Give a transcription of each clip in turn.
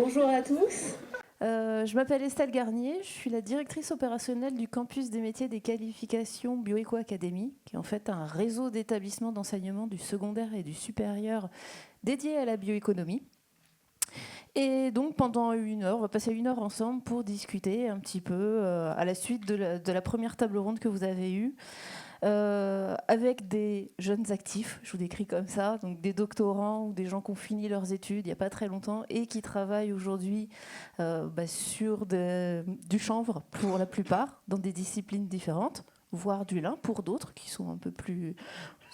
Bonjour à tous. Je m'appelle Estelle Garnier, je suis la directrice opérationnelle du campus des métiers des qualifications Bioéco Academy, qui est en fait un réseau d'établissements d'enseignement du secondaire et du supérieur dédié à la bioéconomie. Et donc pendant une heure, on va passer une heure ensemble pour discuter un petit peu à la suite de la première table ronde que vous avez eue, avec des jeunes actifs, je vous décris comme ça, donc des doctorants ou des gens qui ont fini leurs études il n'y a pas très longtemps et qui travaillent aujourd'hui sur du chanvre pour la plupart, dans des disciplines différentes, voire du lin pour d'autres qui sont un peu plus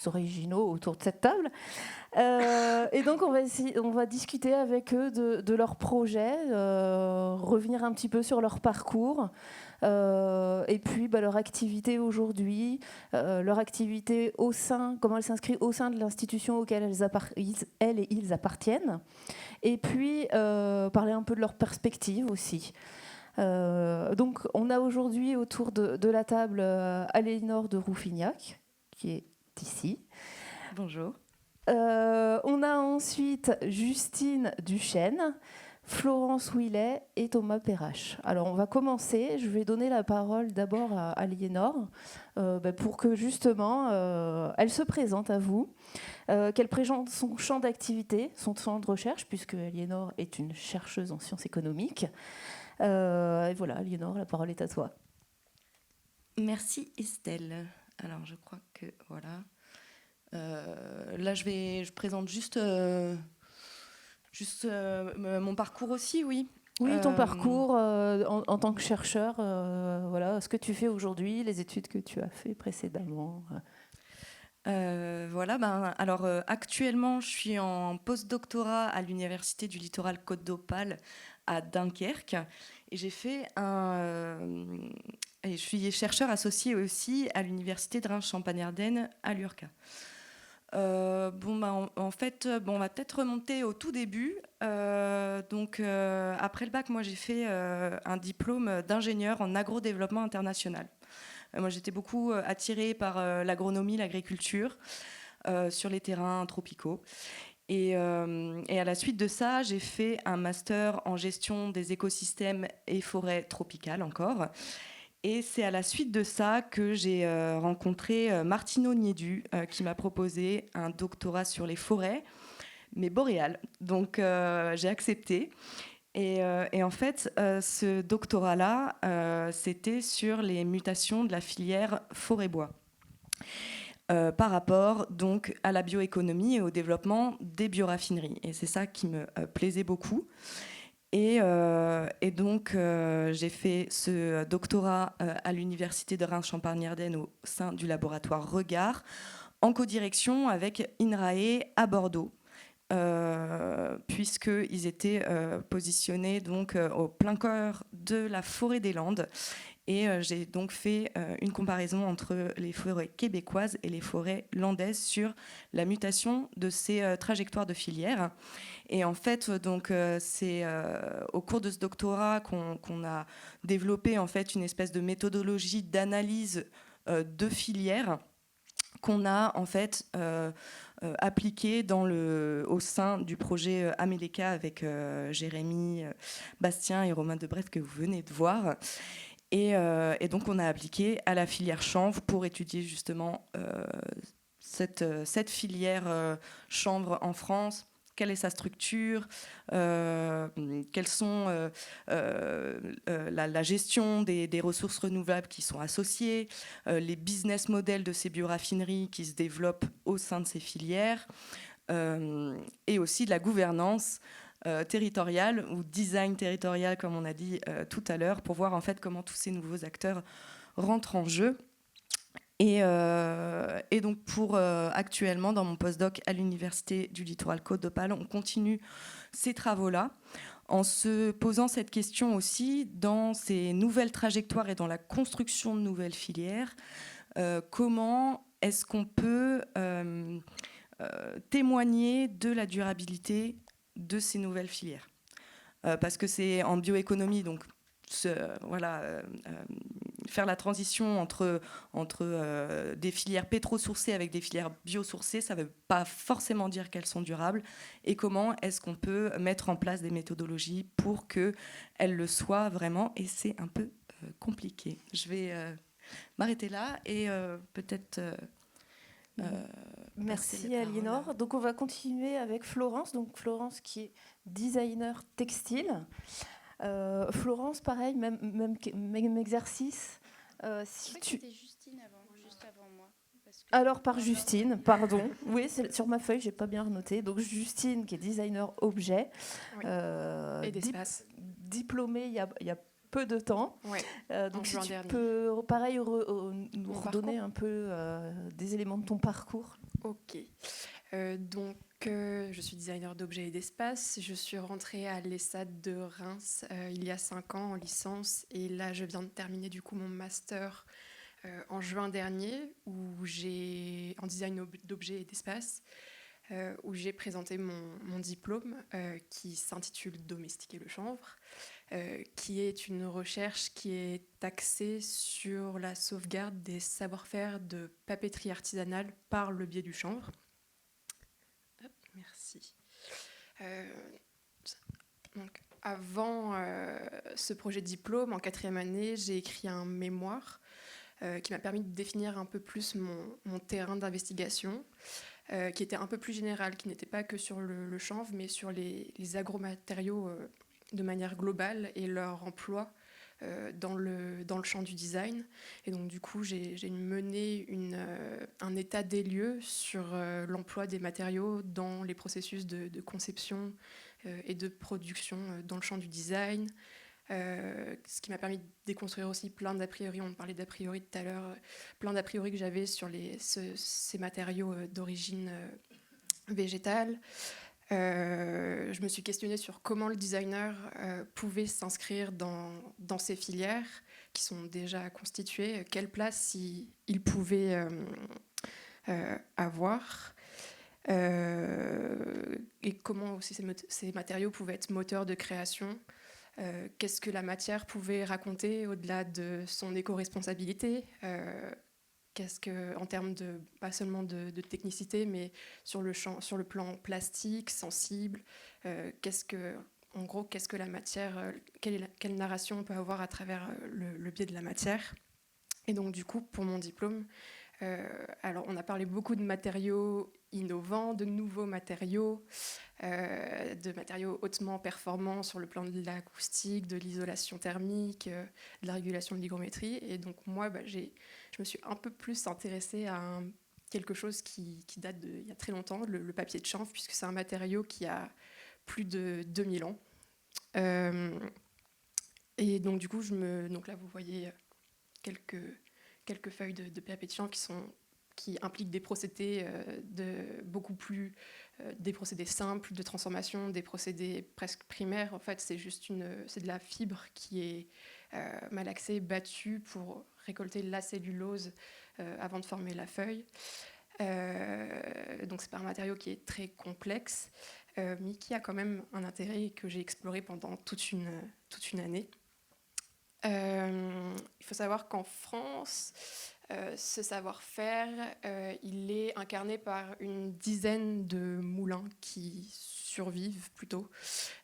originaux autour de cette table. Et donc on va discuter avec eux de leurs projets, revenir un petit peu sur leur parcours, et puis leur activité aujourd'hui, leur activité au sein, comment elle s'inscrit au sein de l'institution auquel elles et ils appartiennent, et puis parler un peu de leur perspective aussi. Donc on a aujourd'hui autour de la table Alénore de Rouffignac, qui est ici. Bonjour. On a ensuite Justine Duchesne, Florence Ouillet et Thomas Perrache. Alors on va commencer, je vais donner la parole d'abord à Aliénor pour que justement elle se présente à vous, qu'elle présente son champ d'activité, son champ de recherche, puisque Aliénor est une chercheuse en sciences économiques. Et voilà, Aliénor, la parole est à toi. Merci Estelle. Alors je crois que voilà. Là je présente juste mon parcours aussi, oui. Oui, ton parcours en tant que chercheur, voilà, ce que tu fais aujourd'hui, les études que tu as fait précédemment. Actuellement, je suis en post-doctorat à l'Université du Littoral Côte d'Opale à Dunkerque. Et je suis chercheur associé aussi à l'Université de Reims-Champagne-Ardenne à l'URCA. On va peut-être remonter au tout début. Après le bac, moi, j'ai fait un diplôme d'ingénieur en agrodéveloppement international. Moi, j'étais beaucoup attirée par l'agronomie, l'agriculture, sur les terrains tropicaux. Et à la suite de ça, j'ai fait un master en gestion des écosystèmes et forêts tropicales encore. Et c'est à la suite de ça que j'ai rencontré Martino Niedu, qui m'a proposé un doctorat sur les forêts, mais boréales. Donc j'ai accepté. Et en fait, ce doctorat-là, c'était sur les mutations de la filière forêt-bois. Par rapport donc à la bioéconomie et au développement des bioraffineries. Et c'est ça qui me plaisait beaucoup. Et donc, j'ai fait ce doctorat à l'Université de Reims-Champagne-Ardenne au sein du laboratoire Regard, en codirection avec INRAE à Bordeaux, puisqu'ils étaient positionnés donc, au plein cœur de la forêt des Landes. Et j'ai donc fait une comparaison entre les forêts québécoises et les forêts landaises sur la mutation de ces trajectoires de filière. Et en fait, donc, c'est au cours de ce doctorat qu'on a développé en fait, une espèce de méthodologie d'analyse de filières qu'on a en fait appliquée au sein du projet Améléka avec Jérémy Bastien et Romain Debrest que vous venez de voir. Et donc, on a appliqué à la filière chanvre pour étudier justement cette filière chanvre en France. Quelle est sa structure, quelles sont la gestion des ressources renouvelables qui sont associées, les business models de ces bioraffineries qui se développent au sein de ces filières, et aussi de la gouvernance territoriale ou design territorial, comme on a dit tout à l'heure, pour voir en fait comment tous ces nouveaux acteurs rentrent en jeu. Et donc pour actuellement, dans mon postdoc à l'Université du Littoral Côte d'Opale, on continue ces travaux-là en se posant cette question aussi dans ces nouvelles trajectoires et dans la construction de nouvelles filières. Comment est-ce qu'on peut témoigner de la durabilité de ces nouvelles filières, parce que c'est en bioéconomie, donc faire la transition entre des filières pétro-sourcées avec des filières biosourcées, ça ne veut pas forcément dire qu'elles sont durables. Et comment est-ce qu'on peut mettre en place des méthodologies pour qu'elles le soient vraiment. Et c'est un peu compliqué. Je vais m'arrêter là et peut-être... Merci Aliénor. Donc on va continuer avec Florence. Donc Florence qui est designer textile. Florence, pareil, même exercice. Si tu... C'était Justine juste avant moi. Alors par Justine, pardon. Oui, sur ma feuille, j'ai pas bien noté. Donc Justine qui est designer objet. Oui. Et d'espace. Diplômée il y a peu de temps. Ouais, donc si tu peux, pareil, nous redonner un peu des éléments de ton parcours. Ok. Donc, je suis designer d'objets et d'espace. Je suis rentrée à l'ESSAD de Reims il y a 5 ans en licence. Et là, je viens de terminer du coup mon master en juin dernier en design d'objets et d'espace, où j'ai présenté mon diplôme qui s'intitule Domestiquer le chanvre. Qui est une recherche qui est axée sur la sauvegarde des savoir-faire de papeterie artisanale par le biais du chanvre. Merci. Donc, avant ce projet de diplôme, en 4e année, j'ai écrit un mémoire qui m'a permis de définir un peu plus mon terrain d'investigation, qui était un peu plus général, qui n'était pas que sur le chanvre, mais sur les agromatériaux de manière globale et leur emploi dans le champ du design. Et donc du coup, j'ai mené un état des lieux sur l'emploi des matériaux dans les processus de conception et de production dans le champ du design, ce qui m'a permis de déconstruire aussi plein d'a priori, on parlait d'a priori tout à l'heure, plein d'a priori que j'avais sur ces matériaux d'origine végétale. Je me suis questionnée sur comment le designer pouvait s'inscrire dans ces filières qui sont déjà constituées, quelle place il pouvait avoir, et comment aussi ces matériaux pouvaient être moteurs de création. Qu'est-ce que la matière pouvait raconter au-delà de son éco-responsabilité, qu'est-ce que, en termes de, pas seulement de technicité, mais sur le plan plastique, sensible, qu'est-ce que la matière, quelle narration on peut avoir à travers le biais de la matière. Et donc du coup, pour mon diplôme, alors on a parlé beaucoup de matériaux innovants, de nouveaux matériaux, de matériaux hautement performants sur le plan de l'acoustique, de l'isolation thermique, de la régulation de l'hygrométrie. Et donc moi, je me suis un peu plus intéressée à quelque chose qui date d'il y a très longtemps, le papier de chanvre, puisque c'est un matériau qui a plus de 2000 ans. Et donc du coup, donc là vous voyez quelques feuilles de papier de chanvre qui impliquent des procédés des procédés simples de transformation, des procédés presque primaires. En fait, c'est de la fibre qui est malaxée, battue pour récolter la cellulose avant de former la feuille. Donc c'est pas un matériau qui est très complexe, mais qui a quand même un intérêt que j'ai exploré pendant toute une année. Il faut savoir qu'en France, ce savoir-faire, il est incarné par une dizaine de moulins qui survivent plutôt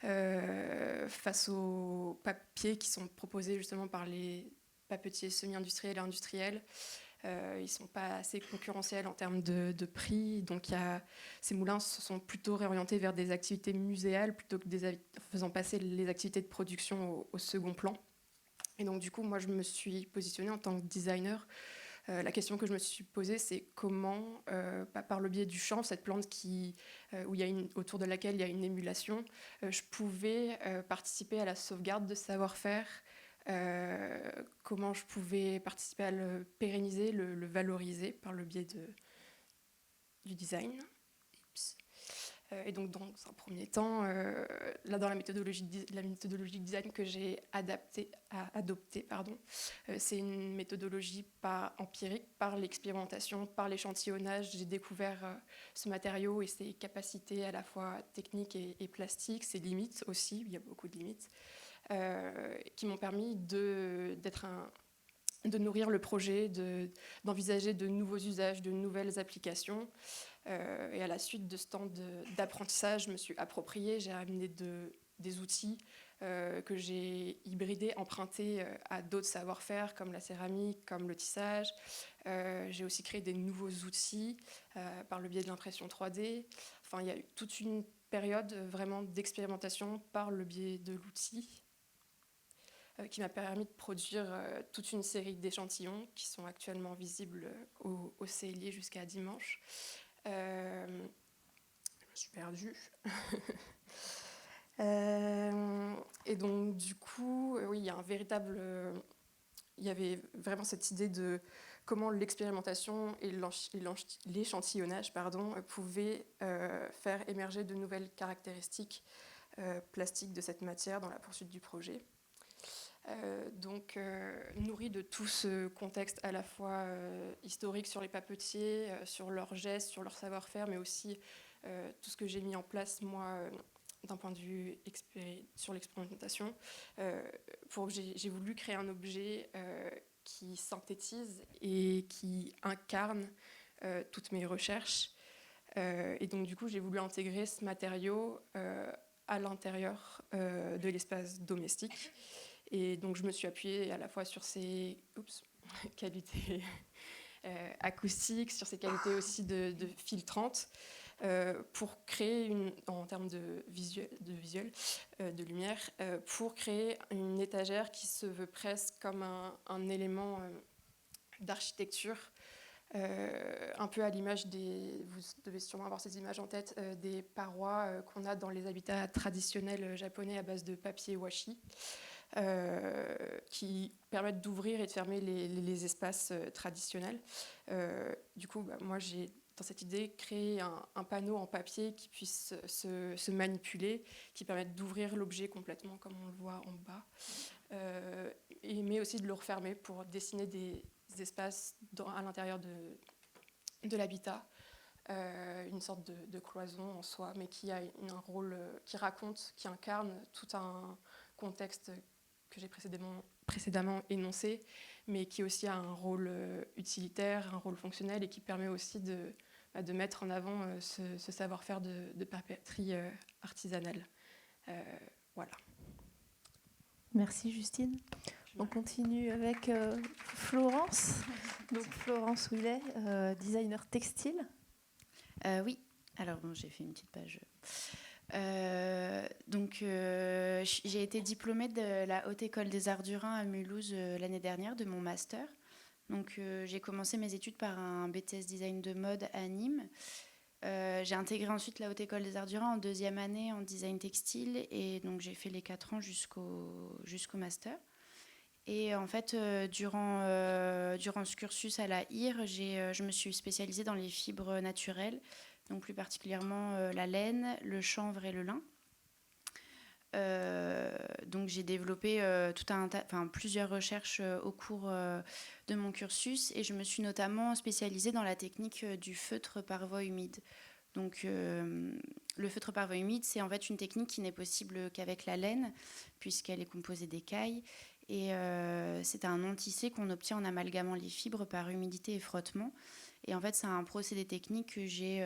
face aux papiers qui sont proposés justement par les papetiers semi-industriels et industriels. Ils ne sont pas assez concurrentiels en termes de prix, donc ces moulins se sont plutôt réorientés vers des activités muséales plutôt que faisant passer les activités de production au second plan. Et donc du coup, moi je me suis positionnée en tant que designer. La question que je me suis posée, c'est comment, par le biais du chanvre, cette plante autour de laquelle il y a une émulation, je pouvais participer à la sauvegarde de savoir-faire, comment je pouvais participer à le pérenniser, le valoriser par le biais du design. Et donc, dans un premier temps, là, dans la méthodologie de design que j'ai adoptée, c'est une méthodologie pas empirique, par l'expérimentation, par l'échantillonnage. J'ai découvert ce matériau et ses capacités à la fois techniques et plastiques, ses limites aussi, il y a beaucoup de limites, qui m'ont permis d'être de nourrir le projet, d'envisager de nouveaux usages, de nouvelles applications. Et à la suite de ce temps d'apprentissage, je me suis appropriée, j'ai amené des outils que j'ai hybridés, empruntés à d'autres savoir-faire, comme la céramique, comme le tissage. J'ai aussi créé des nouveaux outils par le biais de l'impression 3D. Enfin, il y a eu toute une période vraiment d'expérimentation par le biais de l'outil qui m'a permis de produire toute une série d'échantillons qui sont actuellement visibles au Cellier jusqu'à dimanche. Je me suis perdue. Et donc, du coup, oui, il y avait vraiment cette idée de comment l'expérimentation et l'échantillonnage pouvaient faire émerger de nouvelles caractéristiques plastiques de cette matière dans la poursuite du projet. Nourri de tout ce contexte à la fois historique sur les papetiers, sur leurs gestes, sur leur savoir-faire, mais aussi tout ce que j'ai mis en place, moi, d'un point de vue sur l'expérimentation. J'ai voulu créer un objet qui synthétise et qui incarne toutes mes recherches. Et donc, du coup, j'ai voulu intégrer ce matériau à l'intérieur de l'espace domestique. Et donc, je me suis appuyée à la fois sur ses qualités acoustiques, sur ses qualités aussi de filtrante, pour créer, en termes de visuel, de lumière, pour créer une étagère qui se veut presque comme un élément d'architecture, un peu à l'image vous devez sûrement avoir ces images en tête, des parois qu'on a dans les habitats traditionnels japonais à base de papier washi. Qui permettent d'ouvrir et de fermer les espaces traditionnels. Du coup, moi, j'ai, dans cette idée, créé un panneau en papier qui puisse se manipuler, qui permette d'ouvrir l'objet complètement, comme on le voit en bas, mais aussi de le refermer pour dessiner des espaces à l'intérieur de l'habitat. Une sorte de cloison en soi, mais qui a un rôle, qui raconte, qui incarne tout un contexte que j'ai précédemment énoncé, mais qui aussi a un rôle utilitaire, un rôle fonctionnel, et qui permet aussi de mettre en avant ce savoir-faire de papeterie artisanale. Voilà. Merci Justine. On continue avec Florence. Donc Florence Ouillet, designer textile. Oui, alors bon, j'ai fait une petite page. J'ai été diplômée de la Haute École des Arts du Rhin à Mulhouse l'année dernière, de mon master. Donc j'ai commencé mes études par un BTS design de mode à Nîmes. J'ai intégré ensuite la Haute École des Arts du Rhin en deuxième année en design textile, et donc j'ai fait les 4 ans jusqu'au master. Et en fait, durant ce cursus à la HIR, je me suis spécialisée dans les fibres naturelles, donc plus particulièrement la laine, le chanvre et le lin. Donc j'ai développé plusieurs recherches au cours de mon cursus, et je me suis notamment spécialisée dans la technique du feutre par voie humide. Donc le feutre par voie humide, c'est en fait une technique qui n'est possible qu'avec la laine, puisqu'elle est composée d'écailles. Et c'est un non-tissé qu'on obtient en amalgamant les fibres par humidité et frottement. Et en fait, c'est un procédé technique que j'ai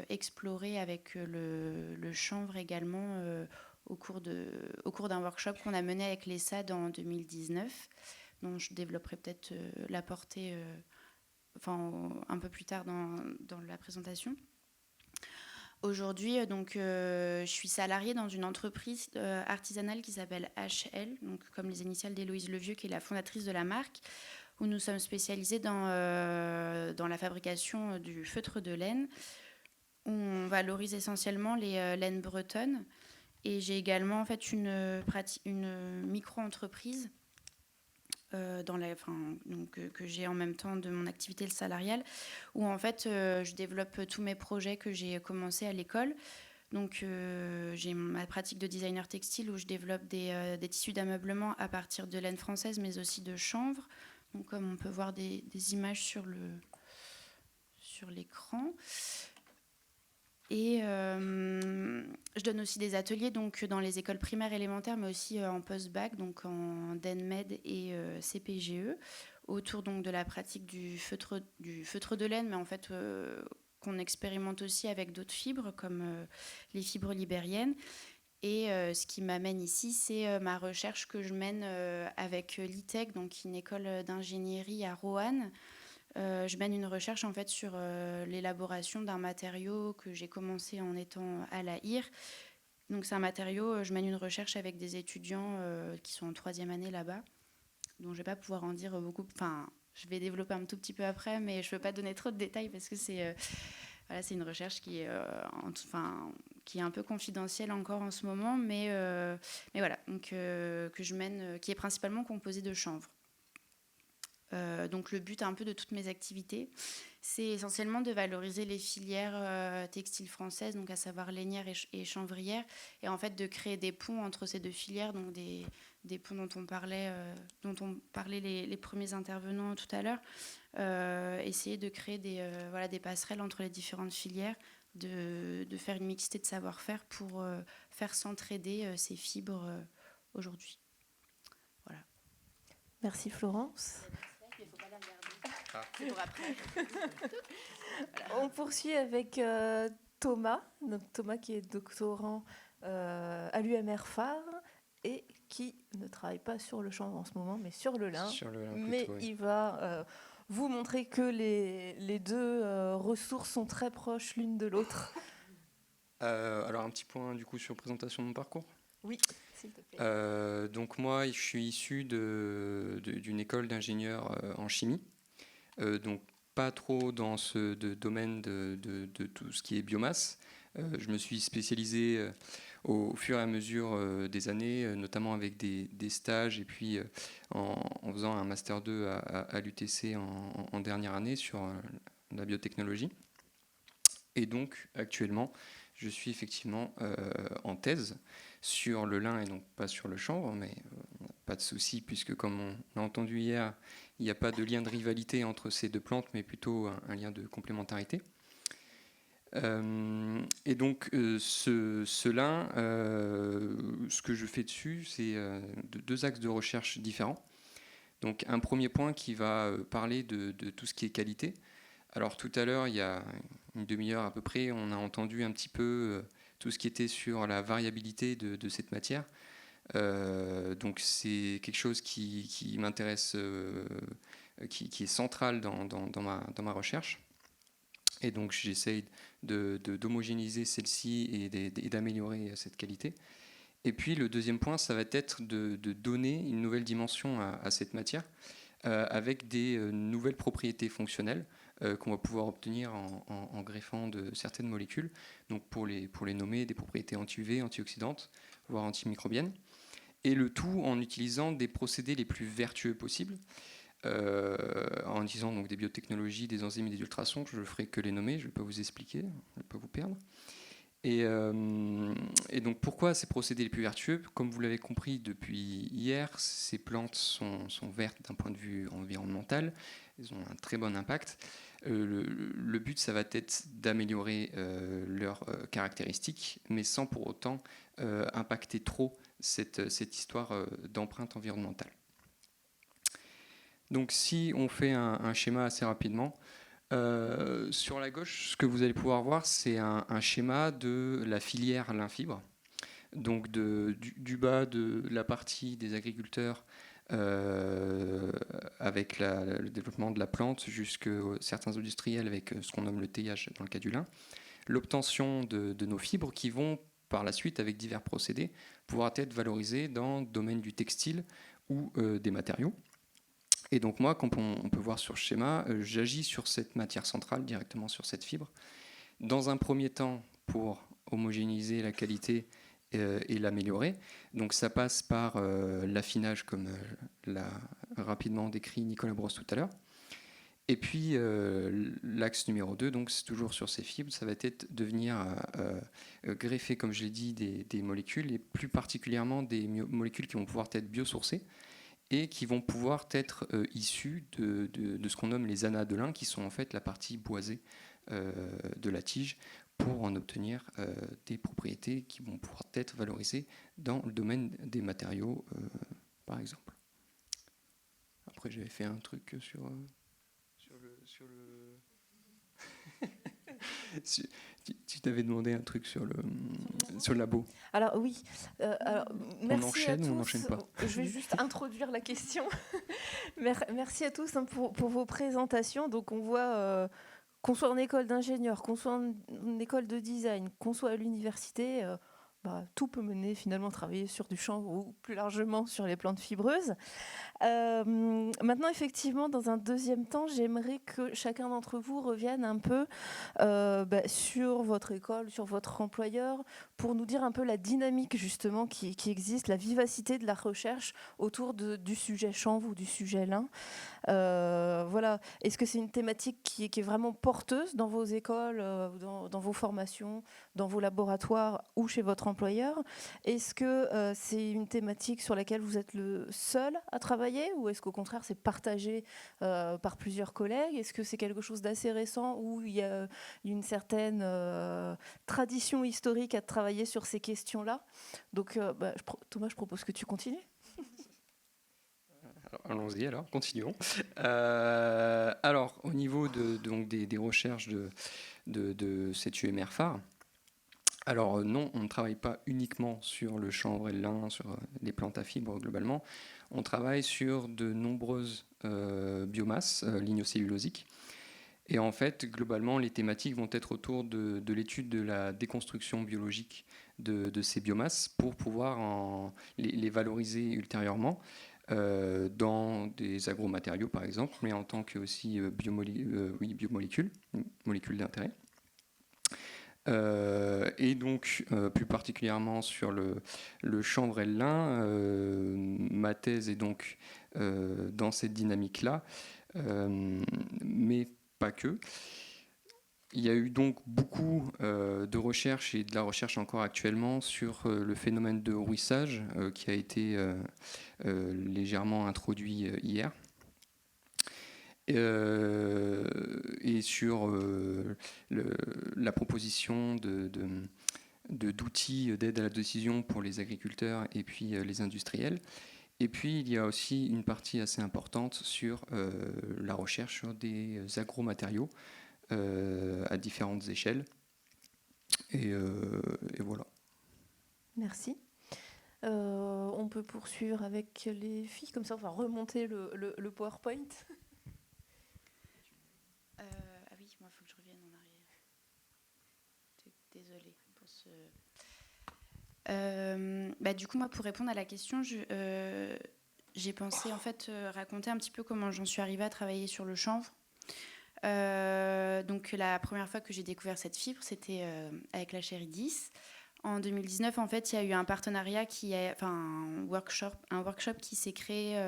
exploré avec le chanvre également au cours d'un workshop qu'on a mené avec l'ESSAD en 2019, dont je développerai peut-être la portée un peu plus tard dans la présentation. Aujourd'hui, je suis salariée dans une entreprise artisanale qui s'appelle HL, donc comme les initiales d'Héloïse Levieux, qui est la fondatrice de la marque, où nous sommes spécialisés dans la fabrication du feutre de laine, où on valorise essentiellement les laines bretonnes. Et j'ai également en fait une micro-entreprise que j'ai en même temps de mon activité salariale, où en fait je développe tous mes projets que j'ai commencé à l'école. Donc j'ai ma pratique de designer textile, où je développe des tissus d'ameublement à partir de laine française, mais aussi de chanvre. Donc comme on peut voir des images sur l'écran. Et je donne aussi des ateliers donc, dans les écoles primaires élémentaires, mais aussi en post-bac, donc en DENMED et CPGE, autour donc, de la pratique du feutre de laine, mais en fait qu'on expérimente aussi avec d'autres fibres, comme les fibres libériennes. Et ce qui m'amène ici, c'est ma recherche que je mène avec l'ITEC, donc une école d'ingénierie à Roanne. Je mène une recherche en fait sur l'élaboration d'un matériau que j'ai commencé en étant à la IR. Donc c'est un matériau, je mène une recherche avec des étudiants qui sont en 3e année là-bas, dont je ne vais pas pouvoir en dire beaucoup. Enfin, je vais développer un tout petit peu après, mais je ne veux pas donner trop de détails parce que c'est voilà, c'est une recherche qui est, qui est un peu confidentielle encore en ce moment, mais voilà, donc, que je mène, qui est principalement composée de chanvre. Donc le but un peu de toutes mes activités, c'est essentiellement de valoriser les filières textiles françaises, donc à savoir lainière et chanvrière, et en fait de créer des ponts entre ces deux filières, donc des ponts dont on parlait les premiers intervenants tout à l'heure, essayer de créer des passerelles entre les différentes filières, de faire une mixité de savoir-faire pour faire s'entraider ces fibres aujourd'hui. Voilà. Merci Florence. C'est pour après. On poursuit avec Thomas, donc Thomas qui est doctorant à l'UMR Phare et qui ne travaille pas sur le chanvre en ce moment, mais sur le lin. Sur le lin mais plutôt, oui. il va vous montrer que les deux ressources sont très proches l'une de l'autre. Alors un petit point du coup sur présentation de mon parcours. Oui, s'il te plaît. Donc moi, je suis issu d'une école d'ingénieur en chimie. Donc pas trop dans ce domaine de tout ce qui est biomasse. Je me suis spécialisé au fur et à mesure des années, notamment avec des stages et puis en faisant un Master 2 à l'UTC en dernière année sur la biotechnologie. Et donc actuellement, je suis effectivement en thèse sur le lin et donc pas sur le chanvre, mais pas de souci puisque comme on a entendu hier, il n'y a pas de lien de rivalité entre ces deux plantes, mais plutôt un lien de complémentarité. Et donc ce lin, ce que je fais dessus, c'est deux axes de recherche différents. Donc un premier point qui va parler de tout ce qui est qualité. Alors tout à l'heure, il y a une demi-heure à peu près, on a entendu un petit peu tout ce qui était sur la variabilité de cette matière. Donc c'est quelque chose qui m'intéresse, qui est central dans ma recherche. Et donc j'essaye d'homogénéiser celle-ci et d'améliorer cette qualité. Et puis le deuxième point, ça va être de donner une nouvelle dimension à cette matière avec des nouvelles propriétés fonctionnelles qu'on va pouvoir obtenir en greffant de certaines molécules. Donc pour les nommer, des propriétés anti-UV, antioxydantes, voire antimicrobiennes. Et le tout en utilisant des procédés les plus vertueux possibles, en utilisant donc des biotechnologies, des enzymes et des ultrasons. Je ne ferai que les nommer, je ne vais pas vous expliquer, je ne vais pas vous perdre. Et donc pourquoi ces procédés les plus vertueux ? Comme vous l'avez compris depuis hier, ces plantes sont vertes d'un point de vue environnemental, elles ont un très bon impact. Le but, ça va être d'améliorer leurs caractéristiques, mais sans pour autant impacter trop cette histoire d'empreinte environnementale. Donc si on fait un schéma assez rapidement, sur la gauche, ce que vous allez pouvoir voir, c'est un schéma de la filière lin-fibre. Donc du bas de la partie des agriculteurs avec le développement de la plante jusqu'à certains industriels avec ce qu'on nomme le teillage dans le cas du lin. L'obtention de nos fibres qui vont par la suite, avec divers procédés, pouvoir être valorisées dans le domaine du textile ou des matériaux. Et donc moi, comme on peut voir sur le schéma, j'agis sur cette matière centrale, directement sur cette fibre. Dans un premier temps, pour homogénéiser la qualité et l'améliorer. Donc ça passe par l'affinage, comme l'a rapidement décrit Nicolas Brosse tout à l'heure. Et puis l'axe numéro 2, donc c'est toujours sur ces fibres, ça va être de venir greffer, comme je l'ai dit, des molécules, et plus particulièrement des molécules qui vont pouvoir être biosourcées et qui vont pouvoir être issues de ce qu'on nomme les annas de lin, qui sont en fait la partie boisée de la tige, pour en obtenir des propriétés qui vont pouvoir être valorisées dans le domaine des matériaux, par exemple. Après, j'avais fait un truc sur le tu t'avais demandé un truc sur le labo. Alors oui, merci enchaîne à tous. ou on n'enchaîne pas? Je vais juste introduire la question. Merci à tous pour vos présentations. Donc on voit qu'on soit en école d'ingénieur, qu'on soit en école de design, qu'on soit à l'université, tout peut mener finalement à travailler sur du chanvre ou plus largement sur les plantes fibreuses. Maintenant, effectivement, dans un deuxième temps, j'aimerais que chacun d'entre vous revienne un peu sur votre école, sur votre employeur, pour nous dire un peu la dynamique justement qui existe, la vivacité de la recherche autour du sujet chanvre ou du sujet lin. Voilà. Est-ce que c'est une thématique qui est vraiment porteuse dans vos écoles, dans vos formations, dans vos laboratoires ou chez votre employeur? Est-ce que c'est une thématique sur laquelle vous êtes le seul à travailler, ou est-ce qu'au contraire c'est partagé par plusieurs collègues? Est-ce que c'est quelque chose d'assez récent où il y a une certaine tradition historique à travailler sur ces questions-là? Donc Thomas, je propose que tu continues. Alors, allons-y, alors, continuons. Alors, au niveau des recherches de cette UMR phare, alors non, on ne travaille pas uniquement sur le chanvre et le lin, sur les plantes à fibres globalement. On travaille sur de nombreuses biomasses lignocellulosiques. Et en fait, globalement, les thématiques vont être autour de l'étude de la déconstruction biologique de ces biomasses pour pouvoir les valoriser ultérieurement dans des agromatériaux, par exemple, mais en tant que aussi biomolécules, molécules d'intérêt. Et donc, plus particulièrement sur le chanvre et le lin, ma thèse est donc dans cette dynamique-là, mais pas que. Il y a eu donc beaucoup de recherches et de la recherche encore actuellement sur le phénomène de rouissage qui a été légèrement introduit hier. Et sur la proposition d'outils d'aide à la décision pour les agriculteurs et puis les industriels. Et puis, il y a aussi une partie assez importante sur la recherche sur des agromatériaux à différentes échelles. Et voilà. Merci. On peut poursuivre avec les filles, comme ça on va remonter le PowerPoint. Ah oui, moi il faut que je revienne en arrière. Désolée pour ce... du coup, moi, pour répondre à la question, j'ai pensé en fait raconter un petit peu comment j'en suis arrivée à travailler sur le chanvre. Donc la première fois que j'ai découvert cette fibre, c'était avec la Chérie 10. En 2019, en fait, il y a eu un partenariat un workshop qui s'est créé,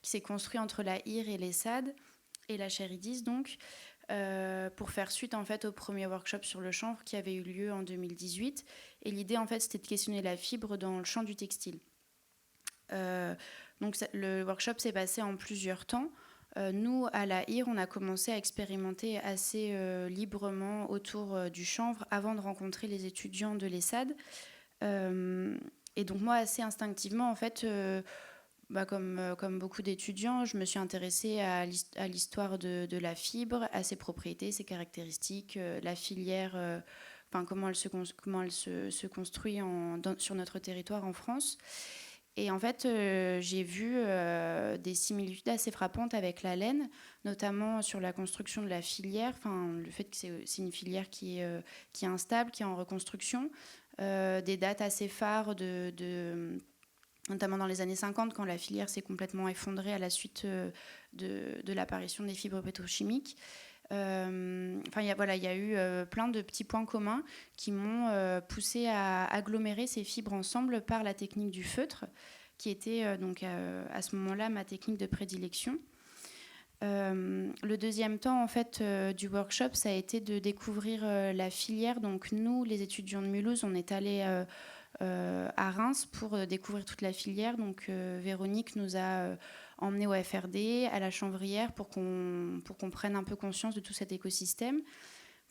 qui s'est construit entre la IR et l'ESSAD et la Chérie 10, donc, pour faire suite en fait au premier workshop sur le chanvre qui avait eu lieu en 2018. Et l'idée, en fait, c'était de questionner la fibre dans le champ du textile. Donc le workshop s'est passé en plusieurs temps. Nous, à la IR, on a commencé à expérimenter assez librement autour du chanvre avant de rencontrer les étudiants de l'ESSAD. Et donc moi, assez instinctivement, en fait, comme beaucoup d'étudiants, je me suis intéressée à l'histoire de la fibre, à ses propriétés, ses caractéristiques, la filière, comment elle se construit sur notre territoire en France. Et en fait, j'ai vu des similitudes assez frappantes avec la laine, notamment sur la construction de la filière, le fait que c'est une filière qui est instable, qui est en reconstruction, des dates assez phares, notamment dans les années 50, quand la filière s'est complètement effondrée à la suite de l'apparition des fibres pétrochimiques. Il y a eu plein de petits points communs qui m'ont poussé à agglomérer ces fibres ensemble par la technique du feutre, qui était à ce moment-là ma technique de prédilection. Le deuxième temps en fait, du workshop, ça a été de découvrir la filière. Donc nous, les étudiants de Mulhouse, on est allés à Reims pour découvrir toute la filière. Donc Véronique nous a emmenés au FRD, à la Chanvrière, pour qu'on prenne un peu conscience de tout cet écosystème.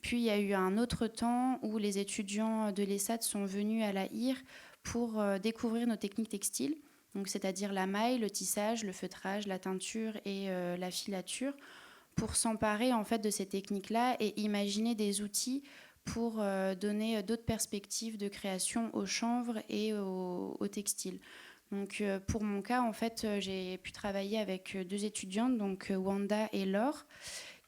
Puis il y a eu un autre temps où les étudiants de l'ESSAD sont venus à la IR pour découvrir nos techniques textiles, donc c'est-à-dire la maille, le tissage, le feutrage, la teinture et la filature, pour s'emparer en fait de ces techniques-là et imaginer des outils pour donner d'autres perspectives de création au chanvre et au textile. Donc pour mon cas, en fait, j'ai pu travailler avec deux étudiantes, donc Wanda et Laure,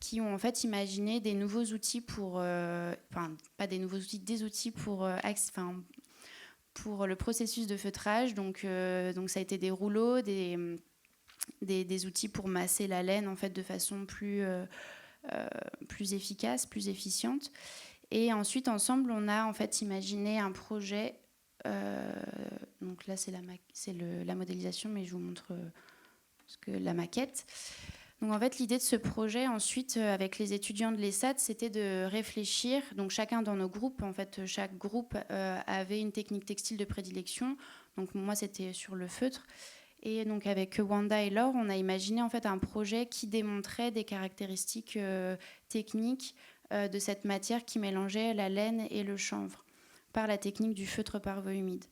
qui ont en fait imaginé des nouveaux outils pour, enfin pas des nouveaux outils, des outils pour le processus de feutrage. Donc ça a été des rouleaux, des outils pour masser la laine en fait de façon plus efficace, plus efficiente. Et ensuite, ensemble, on a en fait imaginé un projet. Donc là, c'est la modélisation, mais je vous montre la maquette. Donc en fait, l'idée de ce projet, ensuite, avec les étudiants de l'ESSAD, c'était de réfléchir. Donc chacun dans nos groupes, en fait, chaque groupe avait une technique textile de prédilection. Donc moi, c'était sur le feutre. Et donc avec Wanda et Laure, on a imaginé en fait un projet qui démontrait des caractéristiques techniques de cette matière qui mélangeait la laine et le chanvre par la technique du feutre parvo humide.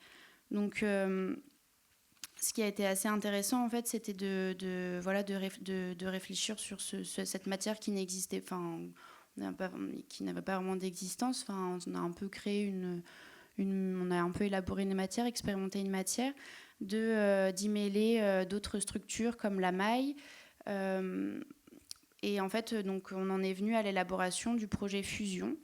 Donc ce qui a été assez intéressant en fait, c'était de réfléchir sur cette matière qui n'existait, qui n'avait pas vraiment d'existence. Enfin, on a un peu créé on a un peu élaboré une matière, expérimenté une matière, d'y mêler d'autres structures comme la maille. Et en fait, donc, on en est venu à l'élaboration du projet Fusion,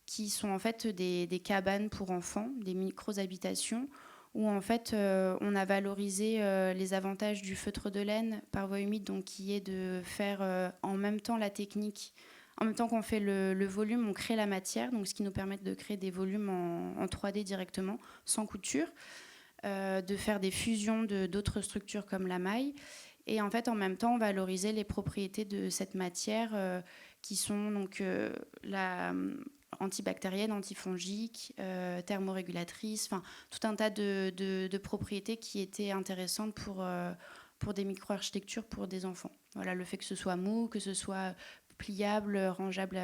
qui sont en fait des cabanes pour enfants, des micro-habitations, où en fait on a valorisé les avantages du feutre de laine parvo humide, donc qui est de faire en même temps la technique. En même temps qu'on fait le volume, on crée la matière, donc ce qui nous permet de créer des volumes en 3D directement, sans couture, de faire des fusions d'autres structures comme la maille. Et en fait, en même temps, valoriser les propriétés de cette matière qui sont donc antibactérienne, antifongique, thermorégulatrice, enfin tout un tas de propriétés qui étaient intéressantes pour des micro-architectures pour des enfants. Voilà, le fait que ce soit mou, que ce soit pliable, rangeable,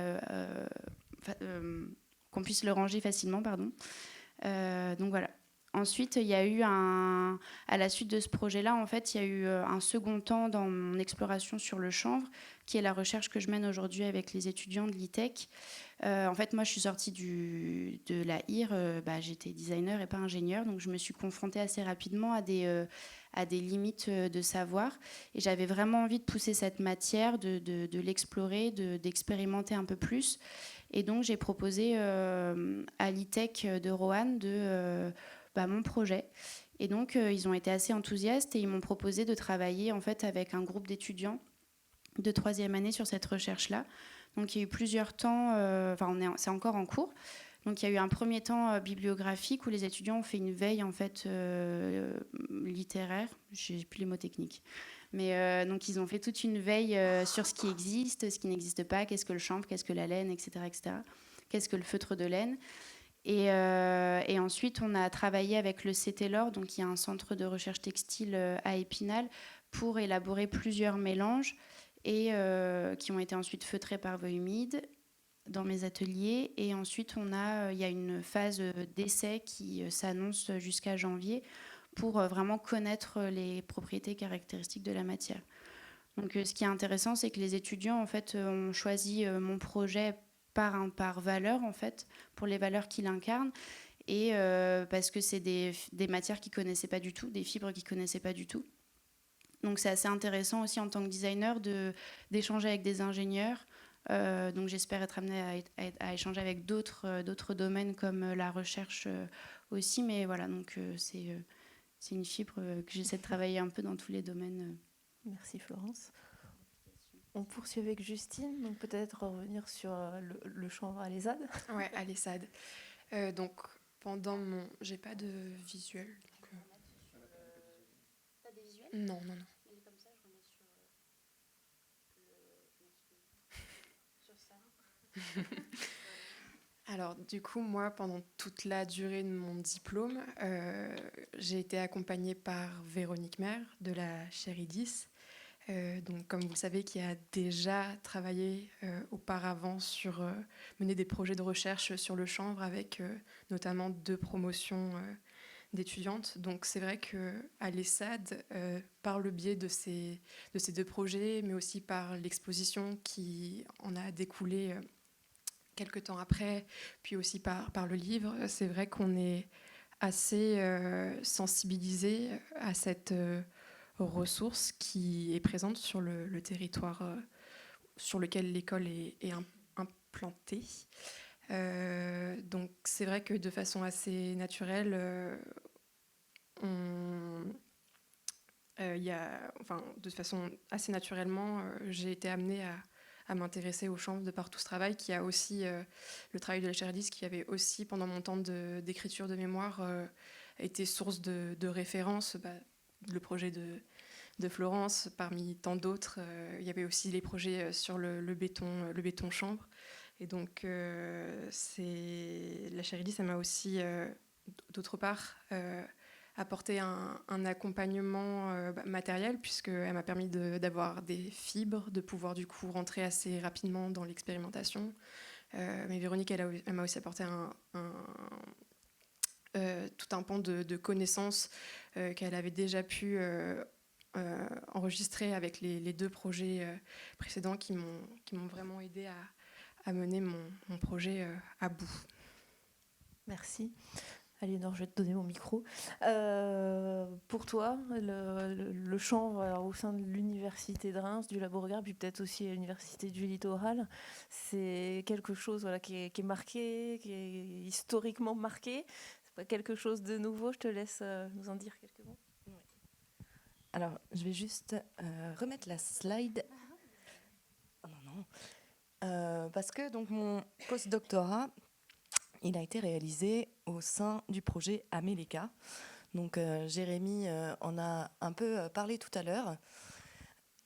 qu'on puisse le ranger facilement, pardon. Donc voilà. Ensuite, il y a eu à la suite de ce projet-là, en fait, il y a eu un second temps dans mon exploration sur le chanvre, qui est la recherche que je mène aujourd'hui avec les étudiants de l'ITEC. En fait, moi, je suis sortie de la IR, j'étais designer et pas ingénieur, donc je me suis confrontée assez rapidement à des limites de savoir. Et j'avais vraiment envie de pousser cette matière, de l'explorer, d'expérimenter un peu plus. Et donc, j'ai proposé à l'ITEC de Roanne mon projet. Et donc, ils ont été assez enthousiastes et ils m'ont proposé de travailler en fait avec un groupe d'étudiants de 3e année sur cette recherche-là. Donc, il y a eu plusieurs temps, c'est encore en cours. Donc, il y a eu un premier temps bibliographique où les étudiants ont fait une veille en fait littéraire. Je n'ai plus les mots techniques. Mais donc, ils ont fait toute une veille sur ce qui existe, ce qui n'existe pas, qu'est-ce que le chanvre, qu'est-ce que la laine, etc., etc. Qu'est-ce que le feutre de laine. Et ensuite, on a travaillé avec le CETELOR, donc il y a un centre de recherche textile à Épinal, pour élaborer plusieurs mélanges et qui ont été ensuite feutrés parvo humide dans mes ateliers. Et ensuite, il y a une phase d'essai qui s'annonce jusqu'à janvier pour vraiment connaître les propriétés caractéristiques de la matière. Donc, ce qui est intéressant, c'est que les étudiants en fait, ont choisi mon projet par valeur, en fait, pour les valeurs qu'il incarne, et parce que c'est des matières qu'ils ne connaissaient pas du tout, des fibres qu'ils ne connaissaient pas du tout. Donc c'est assez intéressant aussi en tant que designer d'échanger avec des ingénieurs. Donc j'espère être amenée à échanger avec d'autres domaines comme la recherche aussi. Mais voilà, donc c'est une fibre que j'essaie de travailler un peu dans tous les domaines. Merci Florence. On poursuit avec Justine, donc peut-être revenir sur le chanvre à l'ESSAD. Ouais, à l'ESSAD. Donc pendant mon... J'ai pas de visuel. Donc, T'as des visuels ? Non. Et comme ça, je remets sur ça. Alors, du coup, moi, pendant toute la durée de mon diplôme, j'ai été accompagnée par Véronique Maire de la Chéridis, donc, comme vous le savez, qui a déjà travaillé auparavant sur mener des projets de recherche sur le chanvre avec notamment 2 promotions d'étudiantes. Donc c'est vrai qu'à l'ESSAD, par le biais de ces 2 projets, mais aussi par l'exposition qui en a découlé quelques temps après, puis aussi par le livre, c'est vrai qu'on est assez sensibilisé à cette ressource qui est présente sur le territoire sur lequel l'école est implantée. Donc c'est vrai que de façon assez naturelle, de façon assez naturellement, j'ai été amenée à m'intéresser au chanvre de par tout ce travail, qui a aussi le travail de la Cherdis, qui avait aussi, pendant mon temps d'écriture de mémoire, été source de référence. Le projet de Florence, parmi tant d'autres, il y avait aussi les projets sur le béton chanvre. Et donc, la Cherdis, ça m'a aussi, d'autre part, apporté un accompagnement matériel, puisqu'elle m'a permis d'avoir des fibres, de pouvoir du coup rentrer assez rapidement dans l'expérimentation. Mais Véronique, elle m'a aussi apporté tout un pan de connaissances qu'elle avait déjà pu enregistrer avec les 2 projets précédents qui m'ont vraiment aidé à mener mon projet à bout. Merci. Aliénor, je vais te donner mon micro. Pour toi, le chanvre au sein de l'université de Reims, du Labo Regard, puis peut-être aussi à l'université du Littoral, c'est quelque chose qui est marqué, qui est historiquement marqué. C'est pas quelque chose de nouveau. Je te laisse nous en dire quelques mots. Alors, je vais juste remettre la slide. Oh non. Parce que donc, mon post-doctorat, il a été réalisé au sein du projet Améléka. Donc, Jérémy en a un peu parlé tout à l'heure.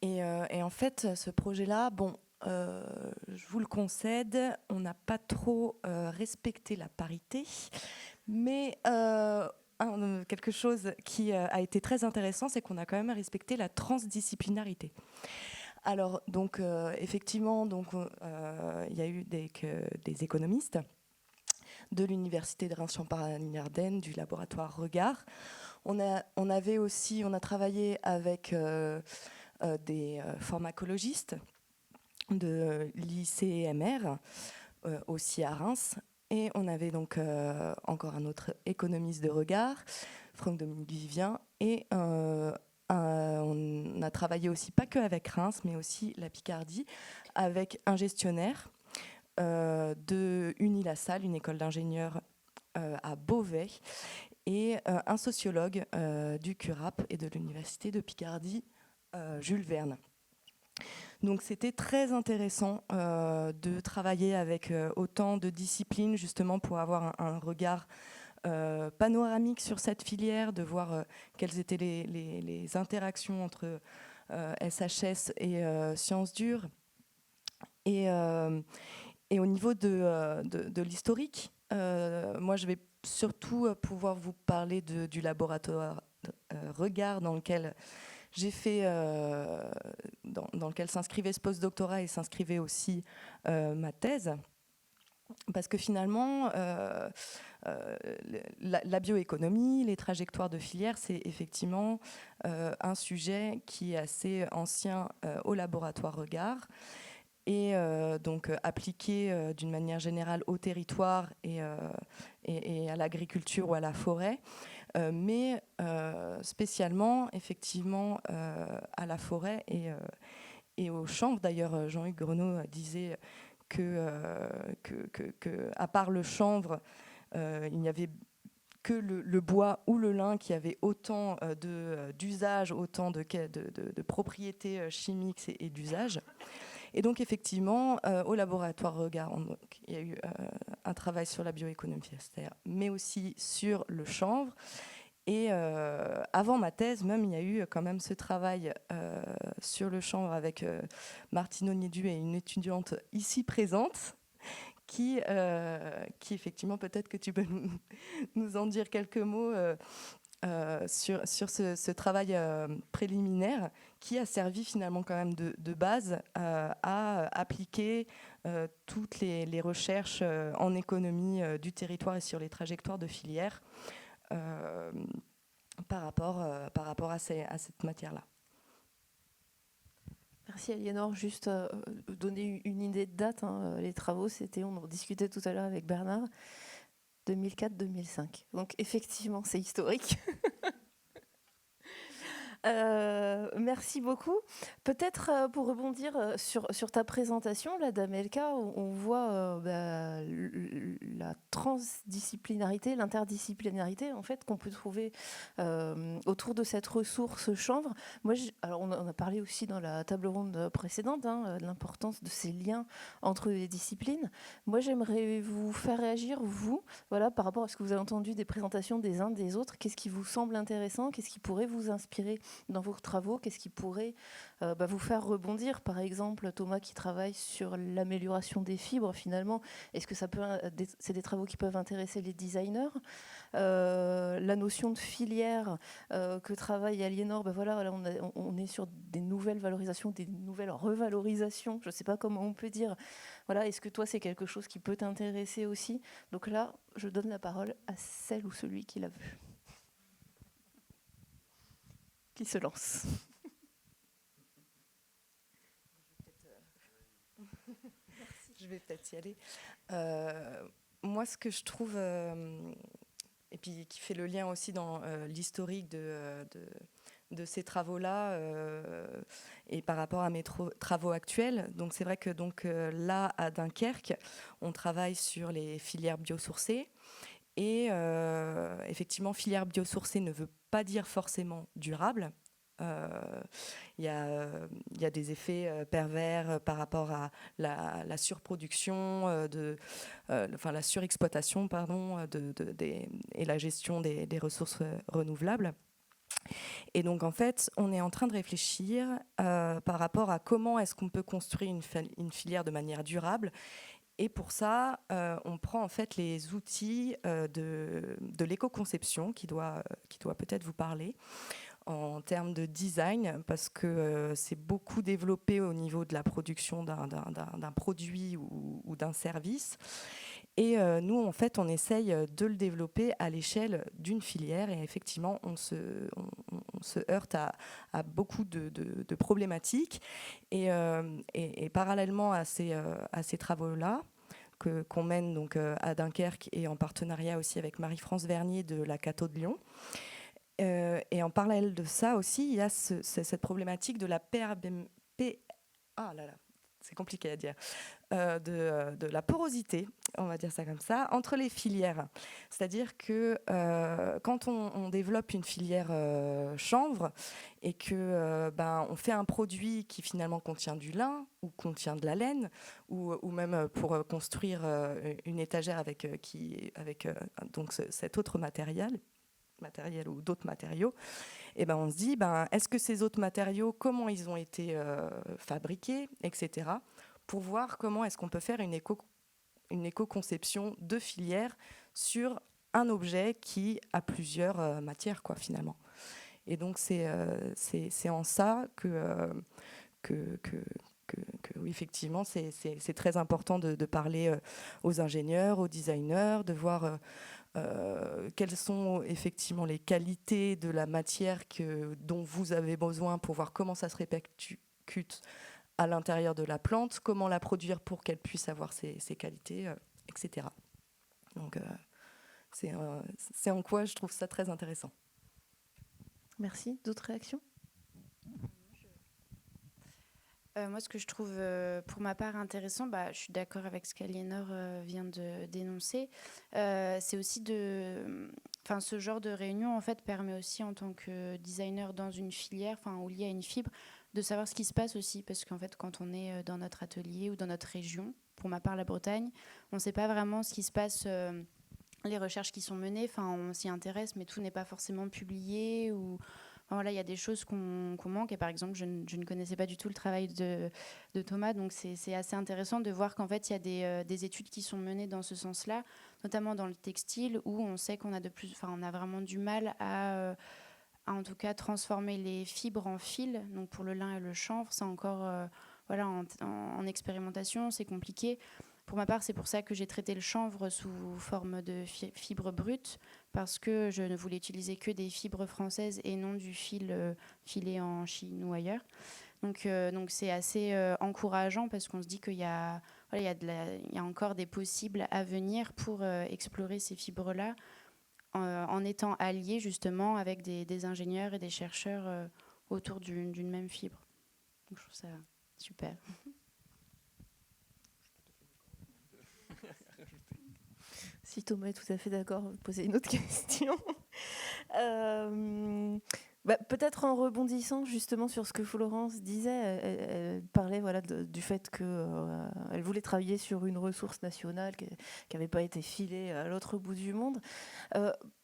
Et en fait, ce projet-là, je vous le concède, on n'a pas trop respecté la parité, mais quelque chose qui a été très intéressant, c'est qu'on a quand même respecté la transdisciplinarité. Alors, donc, effectivement, il y a eu des économistes de l'université de Reims-Champagne-Ardenne, du laboratoire Regard. On a travaillé avec des pharmacologistes de l'ICMR, aussi à Reims. Et on avait donc encore un autre économiste de Regard, Franck-Dominique Vivien. Et on a travaillé aussi, pas que avec Reims, mais aussi la Picardie, avec un gestionnaire de Unilassal, une école d'ingénieurs à Beauvais, et un sociologue du CURAP et de l'université de Picardie, Jules Verne. Donc c'était très intéressant de travailler avec autant de disciplines, justement pour avoir un regard panoramique sur cette filière, de voir quelles étaient les interactions entre SHS et sciences dures. Et au niveau de l'historique, moi je vais surtout pouvoir vous parler du laboratoire Regard dans lequel j'ai fait, dans lequel s'inscrivait ce post-doctorat et s'inscrivait aussi ma thèse. Parce que finalement, la bioéconomie, les trajectoires de filière, c'est effectivement un sujet qui est assez ancien au laboratoire Regard. Et donc appliqué d'une manière générale au territoire et à l'agriculture ou à la forêt, mais spécialement effectivement à la forêt et au chanvre. D'ailleurs, Jean-Hugues Grenot disait que à part le chanvre, il n'y avait que le bois ou le lin qui avait autant d'usages, autant de propriétés chimiques et d'usages. Et donc, effectivement, au laboratoire Regard, il y a eu un travail sur la bioéconomie forestière, mais aussi sur le chanvre. Et avant ma thèse, même, il y a eu quand même ce travail sur le chanvre avec Martine Ognédu et une étudiante ici présente, qui effectivement, peut-être que tu peux nous en dire quelques mots, sur ce travail préliminaire qui a servi finalement quand même de base à appliquer toutes les recherches en économie du territoire et sur les trajectoires de filière par rapport à cette matière-là. Merci Aliénor. Juste donner une idée de date. Les travaux, on en discutait tout à l'heure avec Bernard, 2004-2005. Donc effectivement, c'est historique. Merci beaucoup. Peut-être pour rebondir sur ta présentation, là, d'Amelka, on voit la transdisciplinarité, l'interdisciplinarité en fait, qu'on peut trouver autour de cette ressource chanvre. Alors on en a parlé aussi dans la table ronde précédente, de l'importance de ces liens entre les disciplines. Moi, j'aimerais vous faire réagir, vous, voilà, par rapport à ce que vous avez entendu des présentations des uns des autres. Qu'est-ce qui vous semble intéressant? Qu'est-ce qui pourrait vous inspirer dans vos travaux? Qu'est-ce qui pourrait vous faire rebondir? Par exemple, Thomas qui travaille sur l'amélioration des fibres, finalement, est-ce que c'est des travaux qui peuvent intéresser les designers? La notion de filière que travaille Aliénor, voilà, là, on est sur des nouvelles valorisations, des nouvelles revalorisations, je ne sais pas comment on peut dire. Voilà, est-ce que toi, c'est quelque chose qui peut t'intéresser aussi? Donc là, je donne la parole à celle ou celui qui l'a vu. Qui se lance. Je vais peut-être y aller. Moi, ce que je trouve, et puis qui fait le lien aussi dans l'historique de ces travaux-là et par rapport à mes travaux actuels. Donc c'est vrai que là, à Dunkerque, on travaille sur les filières biosourcées. Et effectivement, filière biosourcée ne veut pas dire forcément durable. Il y a des effets pervers par rapport à la surproduction, la surexploitation, pardon, et la gestion des ressources renouvelables. Et donc, en fait, on est en train de réfléchir par rapport à comment est-ce qu'on peut construire une filière de manière durable. Et pour ça, on prend en fait les outils de l'éco-conception qui doit peut-être vous parler en termes de design, parce que c'est beaucoup développé au niveau de la production d'un produit ou d'un service. Et nous, en fait, on essaye de le développer à l'échelle d'une filière. Et effectivement, on se heurte à beaucoup de problématiques. Et parallèlement à ces travaux-là, qu'on mène donc à Dunkerque et en partenariat aussi avec Marie-France Vernier de la Cato de Lyon. Et en parallèle de ça aussi, il y a cette problématique de la c'est compliqué à dire, de la porosité, on va dire ça comme ça, entre les filières. C'est-à-dire que quand on développe une filière chanvre et que on fait un produit qui finalement contient du lin ou contient de la laine, ou même pour construire une étagère avec donc cet autre matériel ou d'autres matériaux, et on se dit, est-ce que ces autres matériaux, comment ils ont été fabriqués, etc., pour voir comment est-ce qu'on peut faire une éco-conception de filière sur un objet qui a plusieurs matières, quoi, finalement. Et donc, c'est en ça que oui, effectivement, c'est très important de parler aux ingénieurs, aux designers, de voir quelles sont effectivement les qualités de la matière dont vous avez besoin pour voir comment ça se répercute à l'intérieur de la plante, comment la produire pour qu'elle puisse avoir ses qualités, etc. Donc, c'est en quoi je trouve ça très intéressant. Merci. D'autres réactions? Moi, ce que je trouve, pour ma part, intéressant, je suis d'accord avec ce qu'Aliénor vient de dénoncer. C'est aussi ce genre de réunion, en fait, permet aussi, en tant que designer dans une filière, ou lié à une fibre, de savoir ce qui se passe aussi. Parce qu'en fait, quand on est dans notre atelier ou dans notre région, pour ma part, la Bretagne, on ne sait pas vraiment ce qui se passe, les recherches qui sont menées. On s'y intéresse, mais tout n'est pas forcément publié ou... Voilà, il y a des choses qu'on manque. Et par exemple, je ne connaissais pas du tout le travail de Thomas. Donc, c'est assez intéressant de voir qu'en fait, il y a des études qui sont menées dans ce sens-là, notamment dans le textile, où on sait qu'on a on a vraiment du mal en tout cas, transformer les fibres en fils. Donc, pour le lin et le chanvre, c'est encore voilà, en expérimentation, c'est compliqué. Pour ma part, c'est pour ça que j'ai traité le chanvre sous forme de fibres brutes, parce que je ne voulais utiliser que des fibres françaises et non du fil filé en Chine ou ailleurs. Donc c'est assez encourageant, parce qu'on se dit qu'il y a, voilà, il y a encore des possibles à venir pour explorer ces fibres-là, en étant alliés justement avec des ingénieurs et des chercheurs autour d'une même fibre. Donc je trouve ça super. Si Thomas est tout à fait d'accord, vous poser une autre question. Peut-être en rebondissant justement sur ce que Florence disait, elle parlait voilà, du fait qu'elle voulait travailler sur une ressource nationale qui n'avait pas été filée à l'autre bout du monde.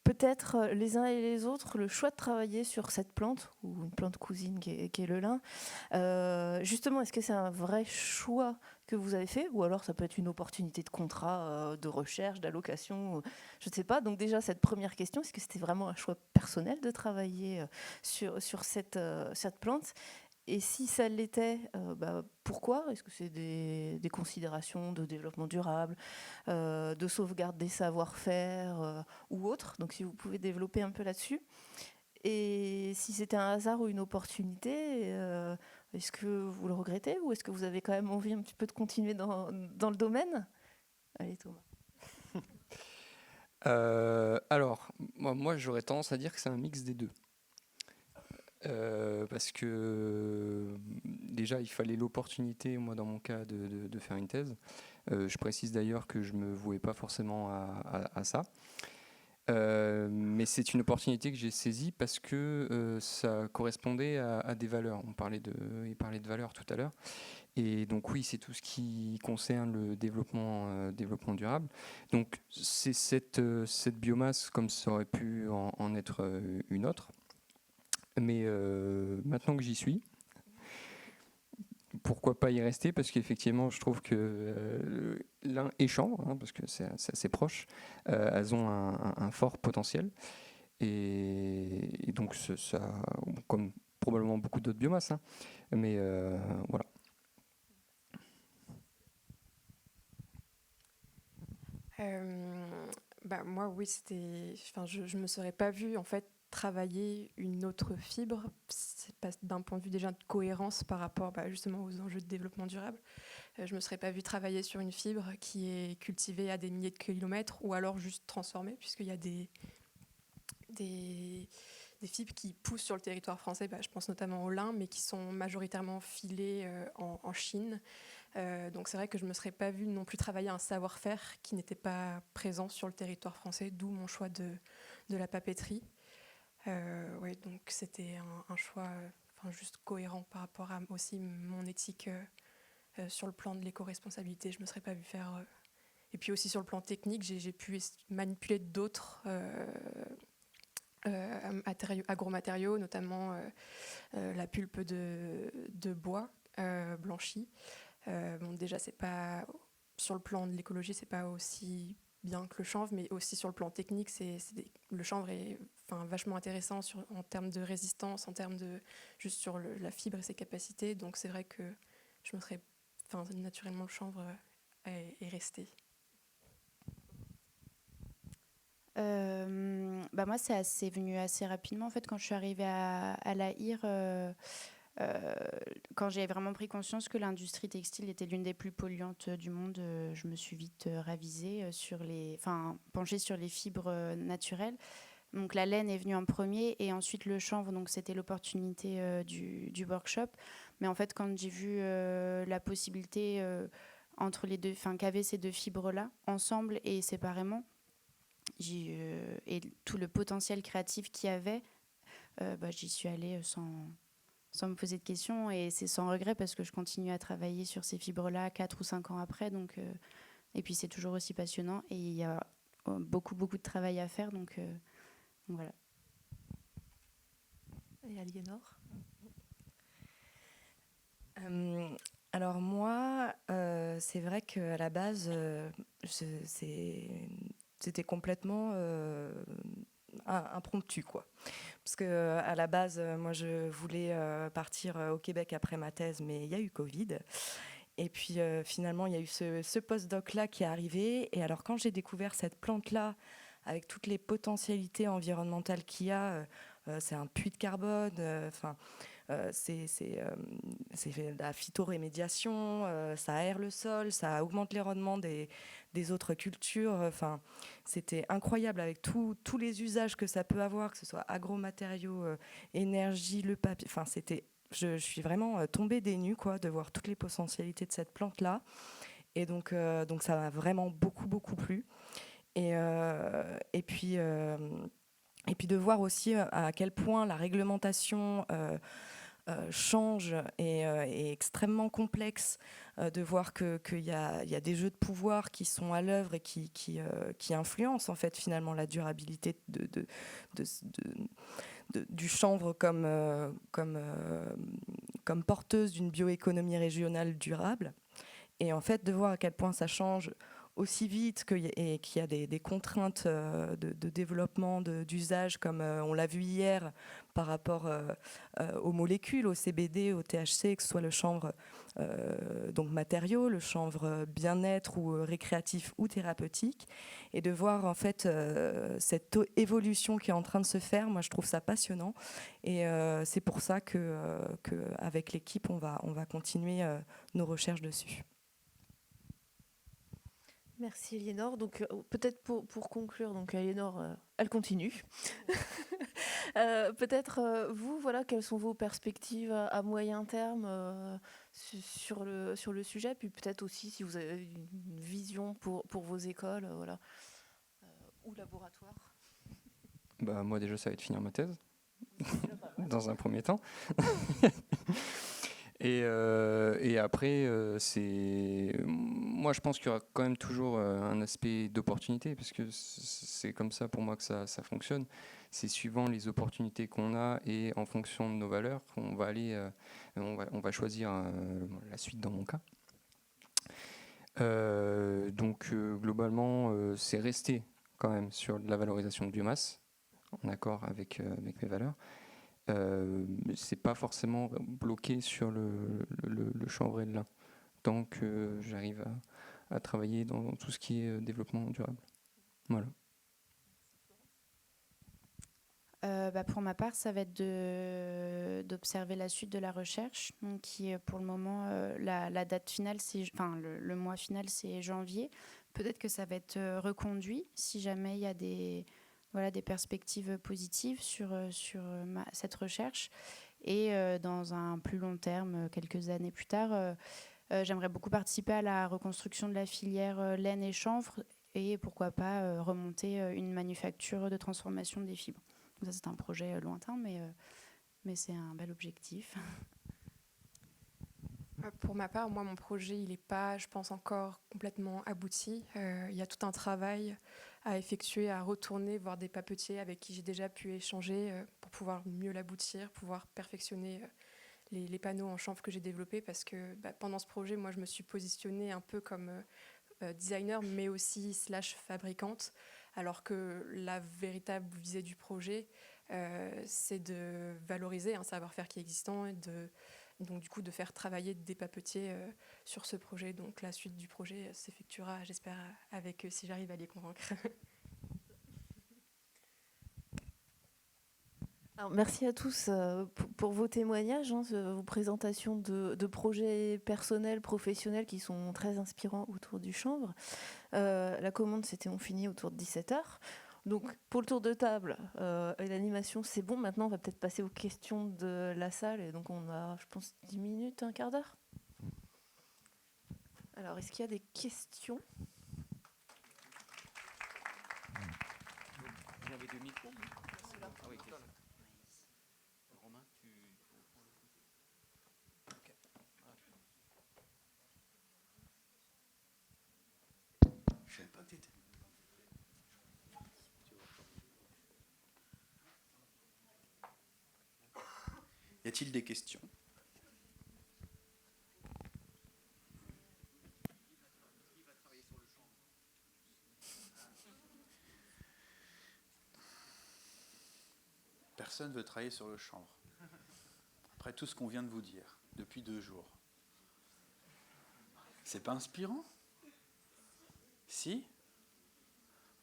Peut-être les uns et les autres, le choix de travailler sur cette plante, ou une plante cousine qui est le lin, justement, est-ce que c'est un vrai choix que vous avez fait, ou alors ça peut être une opportunité de contrat, de recherche, d'allocation, je ne sais pas. Donc déjà, cette première question, est-ce que c'était vraiment un choix personnel de travailler sur cette plante ? Et si ça l'était, pourquoi ? Est-ce que c'est des considérations de développement durable, de sauvegarde des savoir-faire ou autre ? Donc si vous pouvez développer un peu là-dessus. Et si c'était un hasard ou une opportunité, est-ce que vous le regrettez, ou est-ce que vous avez quand même envie un petit peu de continuer dans le domaine ? Allez, Thomas. Alors, moi j'aurais tendance à dire que c'est un mix des deux. Parce que déjà il fallait l'opportunité, moi dans mon cas, de faire une thèse. Je précise d'ailleurs que je ne me vouais pas forcément à ça. Mais c'est une opportunité que j'ai saisie parce que ça correspondait à des valeurs. Il parlait de valeurs tout à l'heure. Et donc oui, c'est tout ce qui concerne le développement durable. Donc c'est cette biomasse, comme ça aurait pu en être une autre. Mais maintenant que j'y suis, pourquoi pas y rester ? Parce qu'effectivement, je trouve que lin et chanvre, parce que c'est assez proche, elles ont un fort potentiel. Et donc, ça, comme probablement beaucoup d'autres biomasses, mais voilà. Moi, oui, je me serais pas vue en fait travailler une autre fibre. C'est pas d'un point de vue déjà de cohérence par rapport justement aux enjeux de développement durable. Je me serais pas vue travailler sur une fibre qui est cultivée à des milliers de kilomètres, ou alors juste transformée, puisqu'il y a des fibres qui poussent sur le territoire français. Je pense notamment au lin, mais qui sont majoritairement filées en Chine. Donc c'est vrai que je ne me serais pas vue non plus travailler un savoir-faire qui n'était pas présent sur le territoire français, d'où mon choix de la papeterie. Donc c'était un choix juste cohérent par rapport à aussi mon éthique sur le plan de l'éco-responsabilité. Je ne me serais pas vue faire... Et puis aussi sur le plan technique, j'ai pu manipuler d'autres agromatériaux, notamment la pulpe de bois blanchi. Déjà, c'est pas sur le plan de l'écologie, c'est pas aussi bien que le chanvre, mais aussi sur le plan technique, le chanvre est vachement intéressant en termes de résistance, en termes de juste sur la fibre et ses capacités. Donc c'est vrai que je me serais, naturellement, le chanvre est resté. Moi, c'est venu assez rapidement. En fait, quand je suis arrivée à la HIR, quand j'ai vraiment pris conscience que l'industrie textile était l'une des plus polluantes du monde, je me suis vite ravisée penchée sur les fibres naturelles. Donc la laine est venue en premier, et ensuite le chanvre. Donc c'était l'opportunité du workshop. Mais en fait, quand j'ai vu la possibilité entre les deux, qu'avaient ces deux fibres-là, ensemble et séparément, et tout le potentiel créatif qu'il y avait, j'y suis allée sans me poser de questions, et c'est sans regret, parce que je continue à travailler sur ces fibres-là 4 ou 5 ans après. Donc, et puis c'est toujours aussi passionnant, et il y a beaucoup de travail à faire. Donc voilà. Et Aliénor? Alors moi, c'est vrai qu'à la base, c'était complètement impromptu, quoi. Parce que à la base, moi, je voulais partir au Québec après ma thèse, mais il y a eu Covid. Et puis finalement, il y a eu ce postdoc-là qui est arrivé. Et alors, quand j'ai découvert cette plante-là, avec toutes les potentialités environnementales qu'il y a, c'est un puits de carbone, c'est de la phytorémédiation, ça aère le sol, ça augmente les rendements des autres cultures. Enfin, c'était incroyable avec tous les usages que ça peut avoir, que ce soit agromatériaux, énergie, le papier. Enfin, je suis vraiment tombée des nues, quoi, de voir toutes les potentialités de cette plante-là. Et donc ça m'a vraiment beaucoup, beaucoup plu. Et puis de voir aussi à quel point la réglementation change et est extrêmement complexe, de voir qu'il y a des jeux de pouvoir qui sont à l'œuvre et qui influencent en fait finalement la durabilité du chanvre comme porteuse d'une bioéconomie régionale durable. Et en fait, de voir à quel point ça change aussi vite et qu'il y a des contraintes de développement, d'usage, comme on l'a vu hier, par rapport aux molécules, au CBD, au THC, que ce soit le chanvre donc matériau, le chanvre bien-être ou récréatif ou thérapeutique, et de voir en fait cette évolution qui est en train de se faire. Moi, je trouve ça passionnant, et c'est pour ça qu'avec l'équipe, on va continuer nos recherches dessus. Merci Aliénor. Donc peut-être pour conclure, donc Aliénor, elle continue. Peut-être vous, voilà, quelles sont vos perspectives à moyen terme sur le sujet, puis peut-être aussi si vous avez une vision pour vos écoles, voilà, ou laboratoires. Bah, moi déjà, ça va être finir ma thèse, dans un premier temps. Et après, moi, je pense qu'il y aura quand même toujours un aspect d'opportunité, parce que c'est comme ça pour moi que ça fonctionne. C'est suivant les opportunités qu'on a et en fonction de nos valeurs, on va choisir la suite dans mon cas. Donc globalement, c'est rester quand même sur la valorisation de biomasse, en accord avec mes valeurs. C'est pas forcément bloqué sur le chanvre et le lin, tant que j'arrive à travailler dans tout ce qui est développement durable. Voilà. Pour ma part, ça va être d'observer la suite de la recherche, donc qui pour le moment, la date finale, le mois final, c'est janvier. Peut-être que ça va être reconduit si jamais il y a des perspectives positives sur cette recherche. Et dans un plus long terme, quelques années plus tard, j'aimerais beaucoup participer à la reconstruction de la filière laine et chanvre, et pourquoi pas remonter une manufacture de transformation des fibres. Donc ça, c'est un projet lointain, mais c'est un bel objectif. Pour ma part, moi, mon projet, il n'est pas, je pense, encore complètement abouti. Il y a tout un travail à effectuer, à retourner voir des papetiers avec qui j'ai déjà pu échanger pour pouvoir mieux l'aboutir, pouvoir perfectionner les panneaux en chanvre que j'ai développés, parce que pendant ce projet, moi, je me suis positionnée un peu comme designer, mais aussi / fabricante, alors que la véritable visée du projet, c'est de valoriser un savoir-faire qui est existant et donc du coup de faire travailler des papetiers sur ce projet. Donc la suite du projet s'effectuera, j'espère, avec eux, si j'arrive à les convaincre. Alors, merci à tous pour vos témoignages, vos présentations de projets personnels, professionnels qui sont très inspirants autour du chanvre. La commande, on finit autour de 17h. Donc pour le tour de table et l'animation, c'est bon. Maintenant, on va peut-être passer aux questions de la salle. Et donc on a, je pense, 10 minutes, un quart d'heure. Alors, est-ce qu'il y a des questions ? Vous avez 2 micros ? Ah oui, Romain, tu... Okay. Je savais pas que tu étais... Y a-t-il des questions? Personne ne veut travailler sur le chanvre. Après tout ce qu'on vient de vous dire depuis 2 jours. C'est pas inspirant? Si?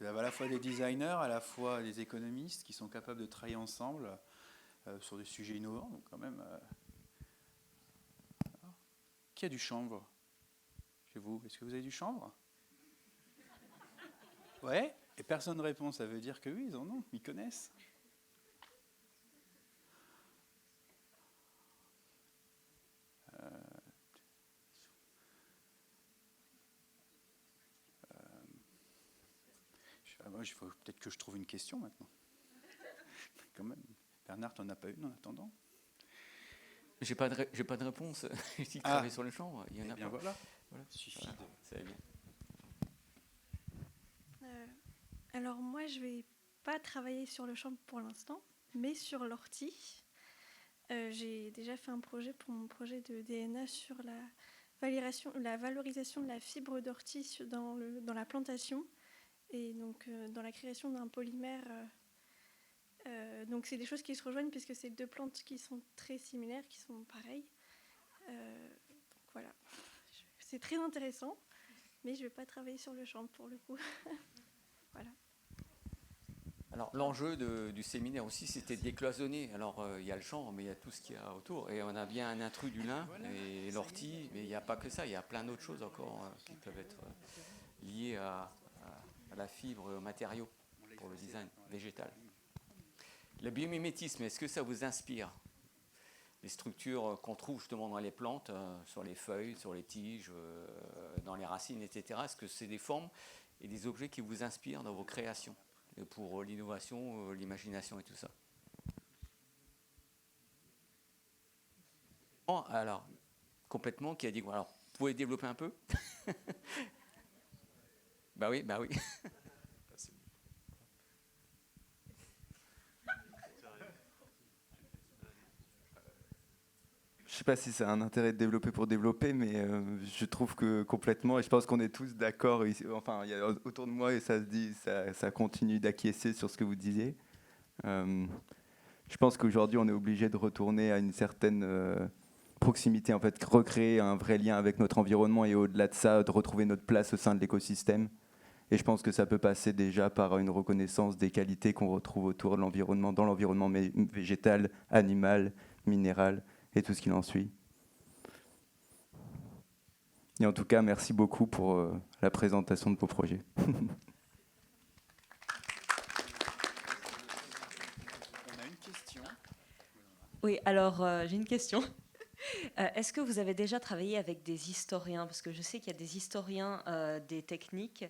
Vous avez à la fois des designers, à la fois des économistes qui sont capables de travailler ensemble sur des sujets innovants. Donc quand même, qui a du chanvre chez vous? Est-ce que vous avez du chanvre? Ouais? Et personne ne répond, ça veut dire que oui, ils en ont, ils connaissent. Moi, il faut peut-être que je trouve une question maintenant. Quand même. Bernard, tu n'en as pas une en attendant? J'ai pas de réponse. Je travaille sur le champ, il y en a bien pas. Voilà. Voilà. Suffit de... Ça va bien. Alors moi, je vais pas travailler sur le champ pour l'instant, mais sur l'ortie. J'ai déjà fait un projet pour mon projet de DNA sur la valorisation de la fibre d'ortie dans la plantation. Et donc, dans la création d'un polymère, donc c'est des choses qui se rejoignent puisque c'est 2 plantes qui sont très similaires, qui sont pareilles. Donc voilà, c'est très intéressant, mais je ne vais pas travailler sur le champ pour le coup. Voilà. Alors l'enjeu du séminaire aussi, c'était de décloisonner. Alors il y a le chanvre, mais il y a tout ce qu'il y a autour. Et on a bien un intrus du lin et l'ortie, mais il n'y a pas que ça, il y a plein d'autres choses encore qui peuvent être liées à la fibre, au matériau pour le design végétal. Le biomimétisme, est-ce que ça vous inspire? Les structures qu'on trouve justement dans les plantes, sur les feuilles, sur les tiges, dans les racines, etc. Est-ce que c'est des formes et des objets qui vous inspirent dans vos créations pour l'innovation, l'imagination et tout ça? Oh, alors, complètement, qui a dit... Alors, vous pouvez développer un peu? Bah oui. Je ne sais pas si c'est un intérêt de développer pour développer, mais je trouve que complètement, et je pense qu'on est tous d'accord, enfin, il y a autour de moi, et ça se dit, ça continue d'acquiescer sur ce que vous disiez. Je pense qu'aujourd'hui, on est obligé de retourner à une certaine proximité, en fait, recréer un vrai lien avec notre environnement, et au-delà de ça, de retrouver notre place au sein de l'écosystème. Et je pense que ça peut passer déjà par une reconnaissance des qualités qu'on retrouve autour de l'environnement, dans l'environnement végétal, animal, minéral, et tout ce qui en suit. Et en tout cas, merci beaucoup pour la présentation de vos projets. On a une question. Oui, alors j'ai une question. Est-ce que vous avez déjà travaillé avec des historiens? Parce que je sais qu'il y a des historiens des techniques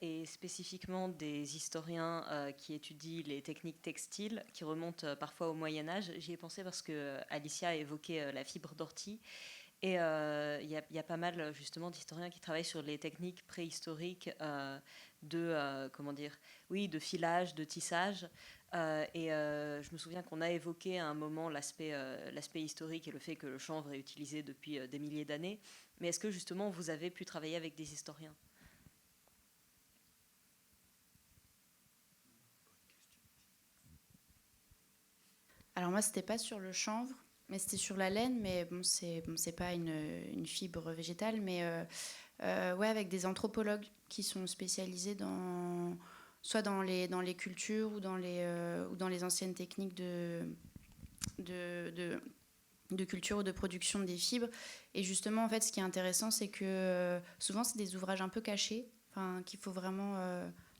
et spécifiquement des historiens qui étudient les techniques textiles qui remontent parfois au Moyen-Âge. J'y ai pensé parce que Alicia a évoqué la fibre d'ortie. Et il y a pas mal justement d'historiens qui travaillent sur les techniques préhistoriques de filage, de tissage. Je me souviens qu'on a évoqué à un moment l'aspect historique et le fait que le chanvre est utilisé depuis des milliers d'années. Mais est-ce que justement vous avez pu travailler avec des historiens? Alors moi, c'était pas sur le chanvre, mais c'était sur la laine. Mais bon, c'est pas une fibre végétale, mais ouais, avec des anthropologues qui sont spécialisés soit dans les cultures ou dans les anciennes techniques de culture ou de production des fibres. Et justement, en fait, ce qui est intéressant, c'est que souvent, c'est des ouvrages un peu cachés, qu'il faut vraiment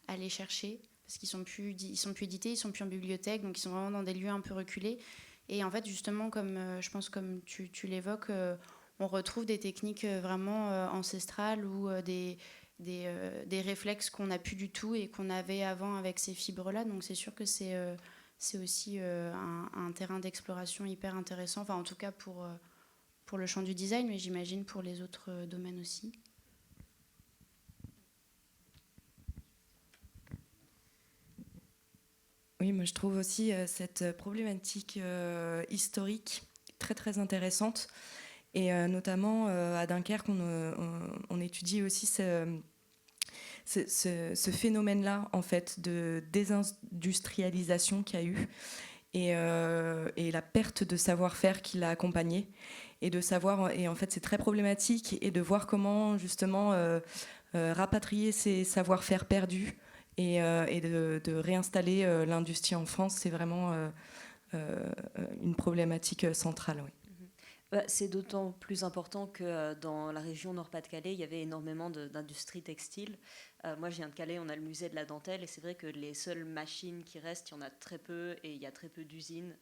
aller chercher, parce qu'ils sont plus édités, ils sont plus en bibliothèque, donc ils sont vraiment dans des lieux un peu reculés. Et en fait, justement, je pense comme tu l'évoques, on retrouve des techniques vraiment ancestrales ou des réflexes qu'on n'a plus du tout et qu'on avait avant avec ces fibres-là. Donc c'est sûr que c'est aussi un terrain d'exploration hyper intéressant, en tout cas pour le champ du design, mais j'imagine pour les autres domaines aussi. Oui, moi je trouve aussi cette problématique historique très très intéressantes. Et notamment à Dunkerque, on étudie aussi ce phénomène-là, en fait, de désindustrialisation qu'il y a eu et la perte de savoir-faire qui l'a accompagné. Et en fait, c'est très problématique, et de voir comment, justement, rapatrier ces savoir-faire perdus et de réinstaller l'industrie en France, c'est vraiment une problématique centrale. Oui. C'est d'autant plus important que dans la région Nord-Pas-de-Calais, il y avait énormément d'industries textiles. Moi, je viens de Calais, on a le musée de la dentelle, et c'est vrai que les seules machines qui restent, il y en a très peu, et il y a très peu d'usines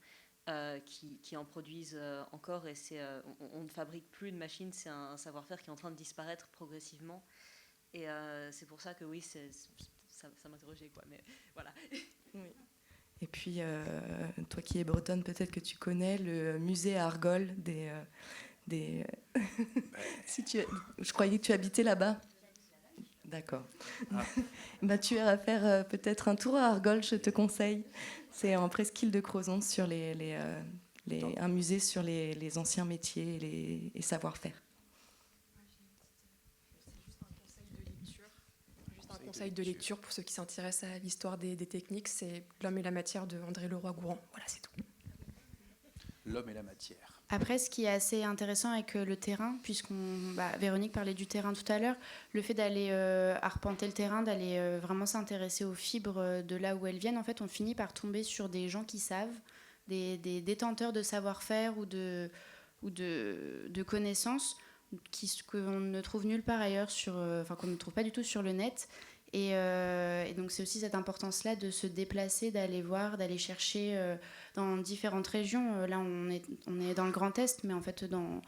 qui en produisent encore. Et on ne fabrique plus de machines, c'est un savoir-faire qui est en train de disparaître progressivement. Et c'est pour ça que oui, ça m'interrogeait, quoi. Mais voilà. Oui. Et puis, toi qui es bretonne, peut-être que tu connais le musée à Argol je croyais que tu habitais là-bas. D'accord. Ah. Tu iras faire peut-être un tour à Argol, je te conseille. C'est en presqu'île de Crozon, sur un musée sur les anciens métiers et les savoir-faire. Conseil de lecture pour ceux qui s'intéressent à l'histoire des techniques, c'est L'homme et la matière de André Leroy-Gourhan. Voilà, c'est tout. L'homme et la matière. Après, ce qui est assez intéressant avec le terrain, Véronique parlait du terrain tout à l'heure, le fait d'aller arpenter le terrain, d'aller vraiment s'intéresser aux fibres de là où elles viennent, en fait, on finit par tomber sur des gens qui savent, des détenteurs de savoir-faire ou de connaissances qu'on ne trouve nulle part ailleurs, qu'on ne trouve pas du tout sur le net. Et donc c'est aussi cette importance-là de se déplacer, d'aller voir, d'aller chercher dans différentes régions. Là, on est dans le Grand Est, mais en fait, dans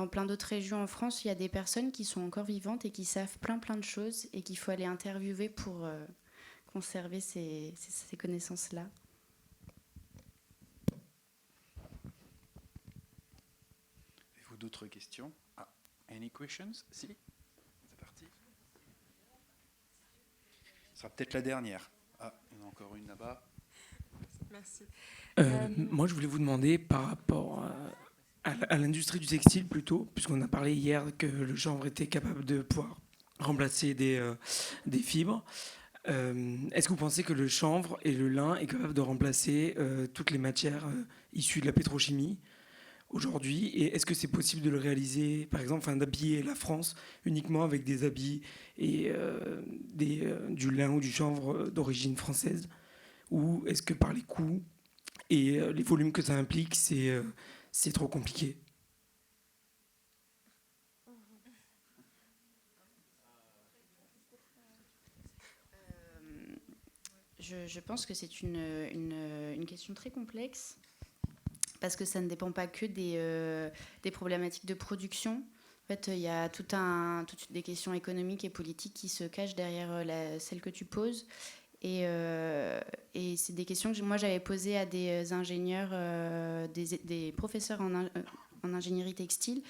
plein d'autres régions en France, il y a des personnes qui sont encore vivantes et qui savent plein de choses et qu'il faut aller interviewer pour conserver ces connaissances-là. Avez-vous d'autres questions? Any questions? Si, c'est parti. Ce sera peut-être la dernière. Il y en a encore une là-bas. Merci. Moi, je voulais vous demander par rapport à l'industrie du textile plutôt, puisqu'on a parlé hier que le chanvre était capable de pouvoir remplacer des fibres. Est-ce que vous pensez que le chanvre et le lin est capable de remplacer toutes les matières issues de la pétrochimie aujourd'hui, et est-ce que c'est possible de le réaliser, par exemple, d'habiller la France uniquement avec des habits et du lin ou du chanvre d'origine française, ou est-ce que par les coûts et les volumes que ça implique, c'est trop compliqué? Je pense que c'est une question très complexe, parce que ça ne dépend pas que des problématiques de production. En fait, il y a toutes des questions économiques et politiques qui se cachent derrière celle que tu poses. Et c'est des questions que moi j'avais posées à des ingénieurs, des professeurs en ingénierie textile,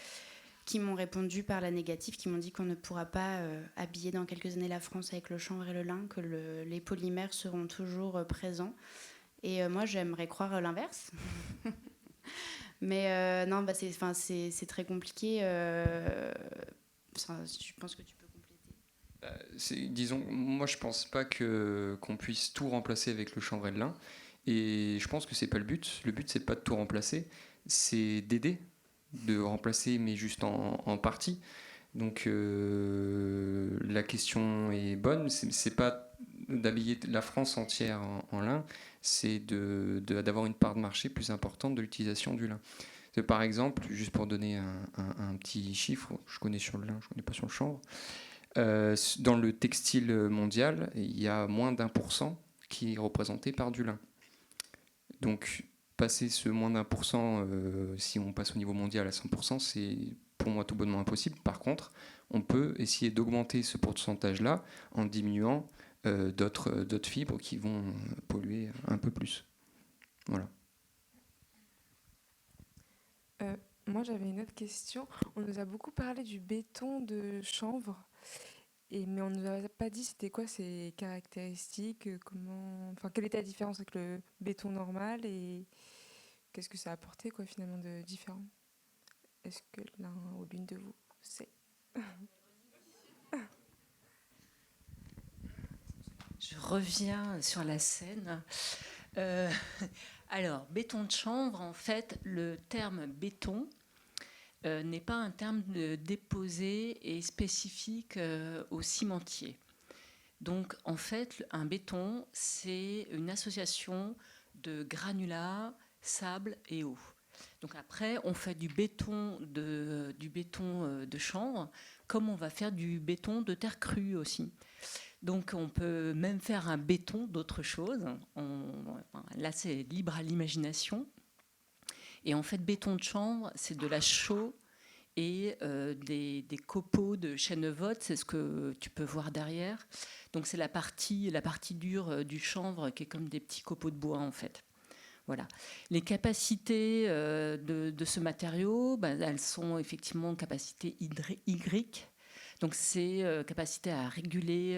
qui m'ont répondu par la négative, qui m'ont dit qu'on ne pourra pas habiller dans quelques années la France avec le chanvre et le lin, que les polymères seront toujours présents. Et moi, j'aimerais croire l'inverse. Mais non, c'est très compliqué. Je pense que tu peux compléter. Disons, moi, je pense pas qu'on puisse tout remplacer avec le chanvre et le lin. Et je pense que c'est pas le but. Le but, c'est pas de tout remplacer, c'est d'aider, de remplacer, mais juste en partie. Donc la question est bonne. C'est pas d'habiller la France entière en lin, c'est d'avoir une part de marché plus importante de l'utilisation du lin. Par exemple, juste pour donner un petit chiffre, je connais sur le lin, je connais pas sur le chanvre. Dans le textile mondial, il y a moins d'1% qui est représenté par du lin. Donc passer ce moins d'1%, si on passe au niveau mondial à 100%, c'est pour moi tout bonnement impossible. Par contre, on peut essayer d'augmenter ce pourcentage-là en diminuant d'autres fibres qui vont polluer un peu plus. Voilà. Moi, j'avais une autre question. On nous a beaucoup parlé du béton de chanvre, mais on ne nous a pas dit c'était quoi ses caractéristiques, quelle était la différence avec le béton normal, et qu'est-ce que ça a apporté quoi, finalement de différent? Est-ce que l'un ou l'une de vous sait? Je reviens sur la scène. Alors, béton de chanvre, en fait, le terme béton n'est pas un terme déposé et spécifique au cimentier. Donc, en fait, un béton, c'est une association de granulats, sable et eau. Donc après, on fait du béton de chanvre, comme on va faire du béton de terre crue aussi. Donc on peut même faire un béton d'autre chose. Là, c'est libre à l'imagination. Et en fait, béton de chanvre, c'est de la chaux et des copeaux de chènevotte. C'est ce que tu peux voir derrière. Donc c'est la partie dure du chanvre qui est comme des petits copeaux de bois en fait. Voilà. Les capacités de ce matériau, elles sont effectivement en capacité hydrique. Donc c'est capacité à réguler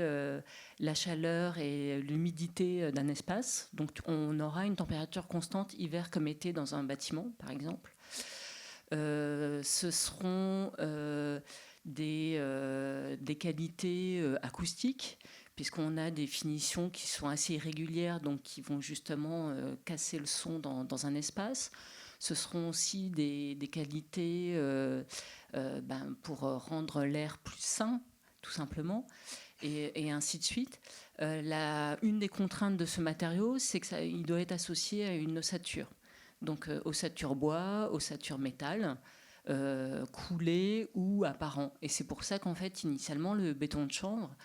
la chaleur et l'humidité d'un espace. Donc on aura une température constante hiver comme été dans un bâtiment, par exemple. Ce seront des qualités acoustiques, puisqu'on a des finitions qui sont assez irrégulières, donc qui vont justement casser le son dans un espace. Ce seront aussi des qualités pour rendre l'air plus sain, tout simplement, et ainsi de suite. Une des contraintes de ce matériau, c'est qu'il doit être associé à une ossature. Donc ossature bois, ossature métal, coulé ou apparent. Et c'est pour ça qu'en fait, initialement, le béton de chanvre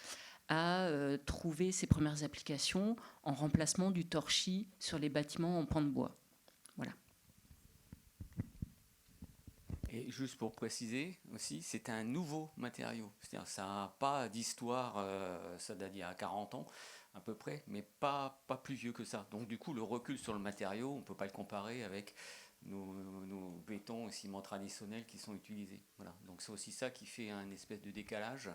a trouvé ses premières applications en remplacement du torchis sur les bâtiments en pan de bois. Voilà. Et juste pour préciser aussi, c'est un nouveau matériau. C'est-à-dire ça n'a pas d'histoire, ça date d'il y a 40 ans à peu près, mais pas plus vieux que ça. Donc du coup, le recul sur le matériau, on ne peut pas le comparer avec nos bétons et ciments traditionnels qui sont utilisés. Voilà. Donc c'est aussi ça qui fait un espèce de décalage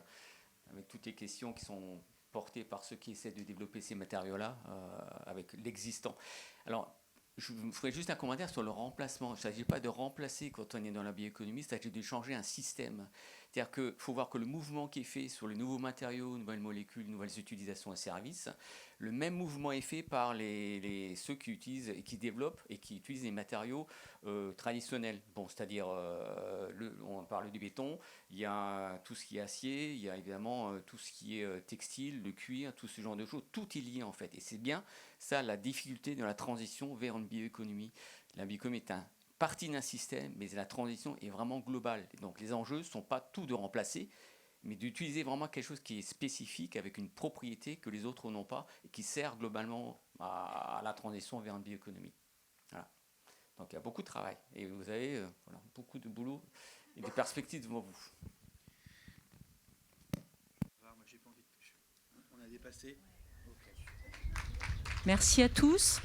avec toutes les questions qui sont portées par ceux qui essaient de développer ces matériaux-là avec l'existant. Alors, je vous ferai juste un commentaire sur le remplacement. Il ne s'agit pas de remplacer quand on est dans la bioéconomie, il s'agit de changer un système. C'est-à-dire qu'il faut voir que le mouvement qui est fait sur les nouveaux matériaux, nouvelles molécules, nouvelles utilisations et services, le même mouvement est fait par ceux qui utilisent et qui développent et qui utilisent les matériaux traditionnels. Bon, c'est-à-dire, on parle du béton, il y a tout ce qui est acier, il y a évidemment tout ce qui est textile, le cuir, tout ce genre de choses. Tout est lié en fait. Et c'est bien ça la difficulté de la transition vers une bioéconomie. La bioéconomie est partie d'un système, mais la transition est vraiment globale. Et donc les enjeux ne sont pas tout de remplacer, mais d'utiliser vraiment quelque chose qui est spécifique, avec une propriété que les autres n'ont pas, et qui sert globalement à la transition vers une bioéconomie. Voilà. Donc il y a beaucoup de travail, et vous avez beaucoup de boulot et de perspectives devant vous. On a dépassé. Merci à tous.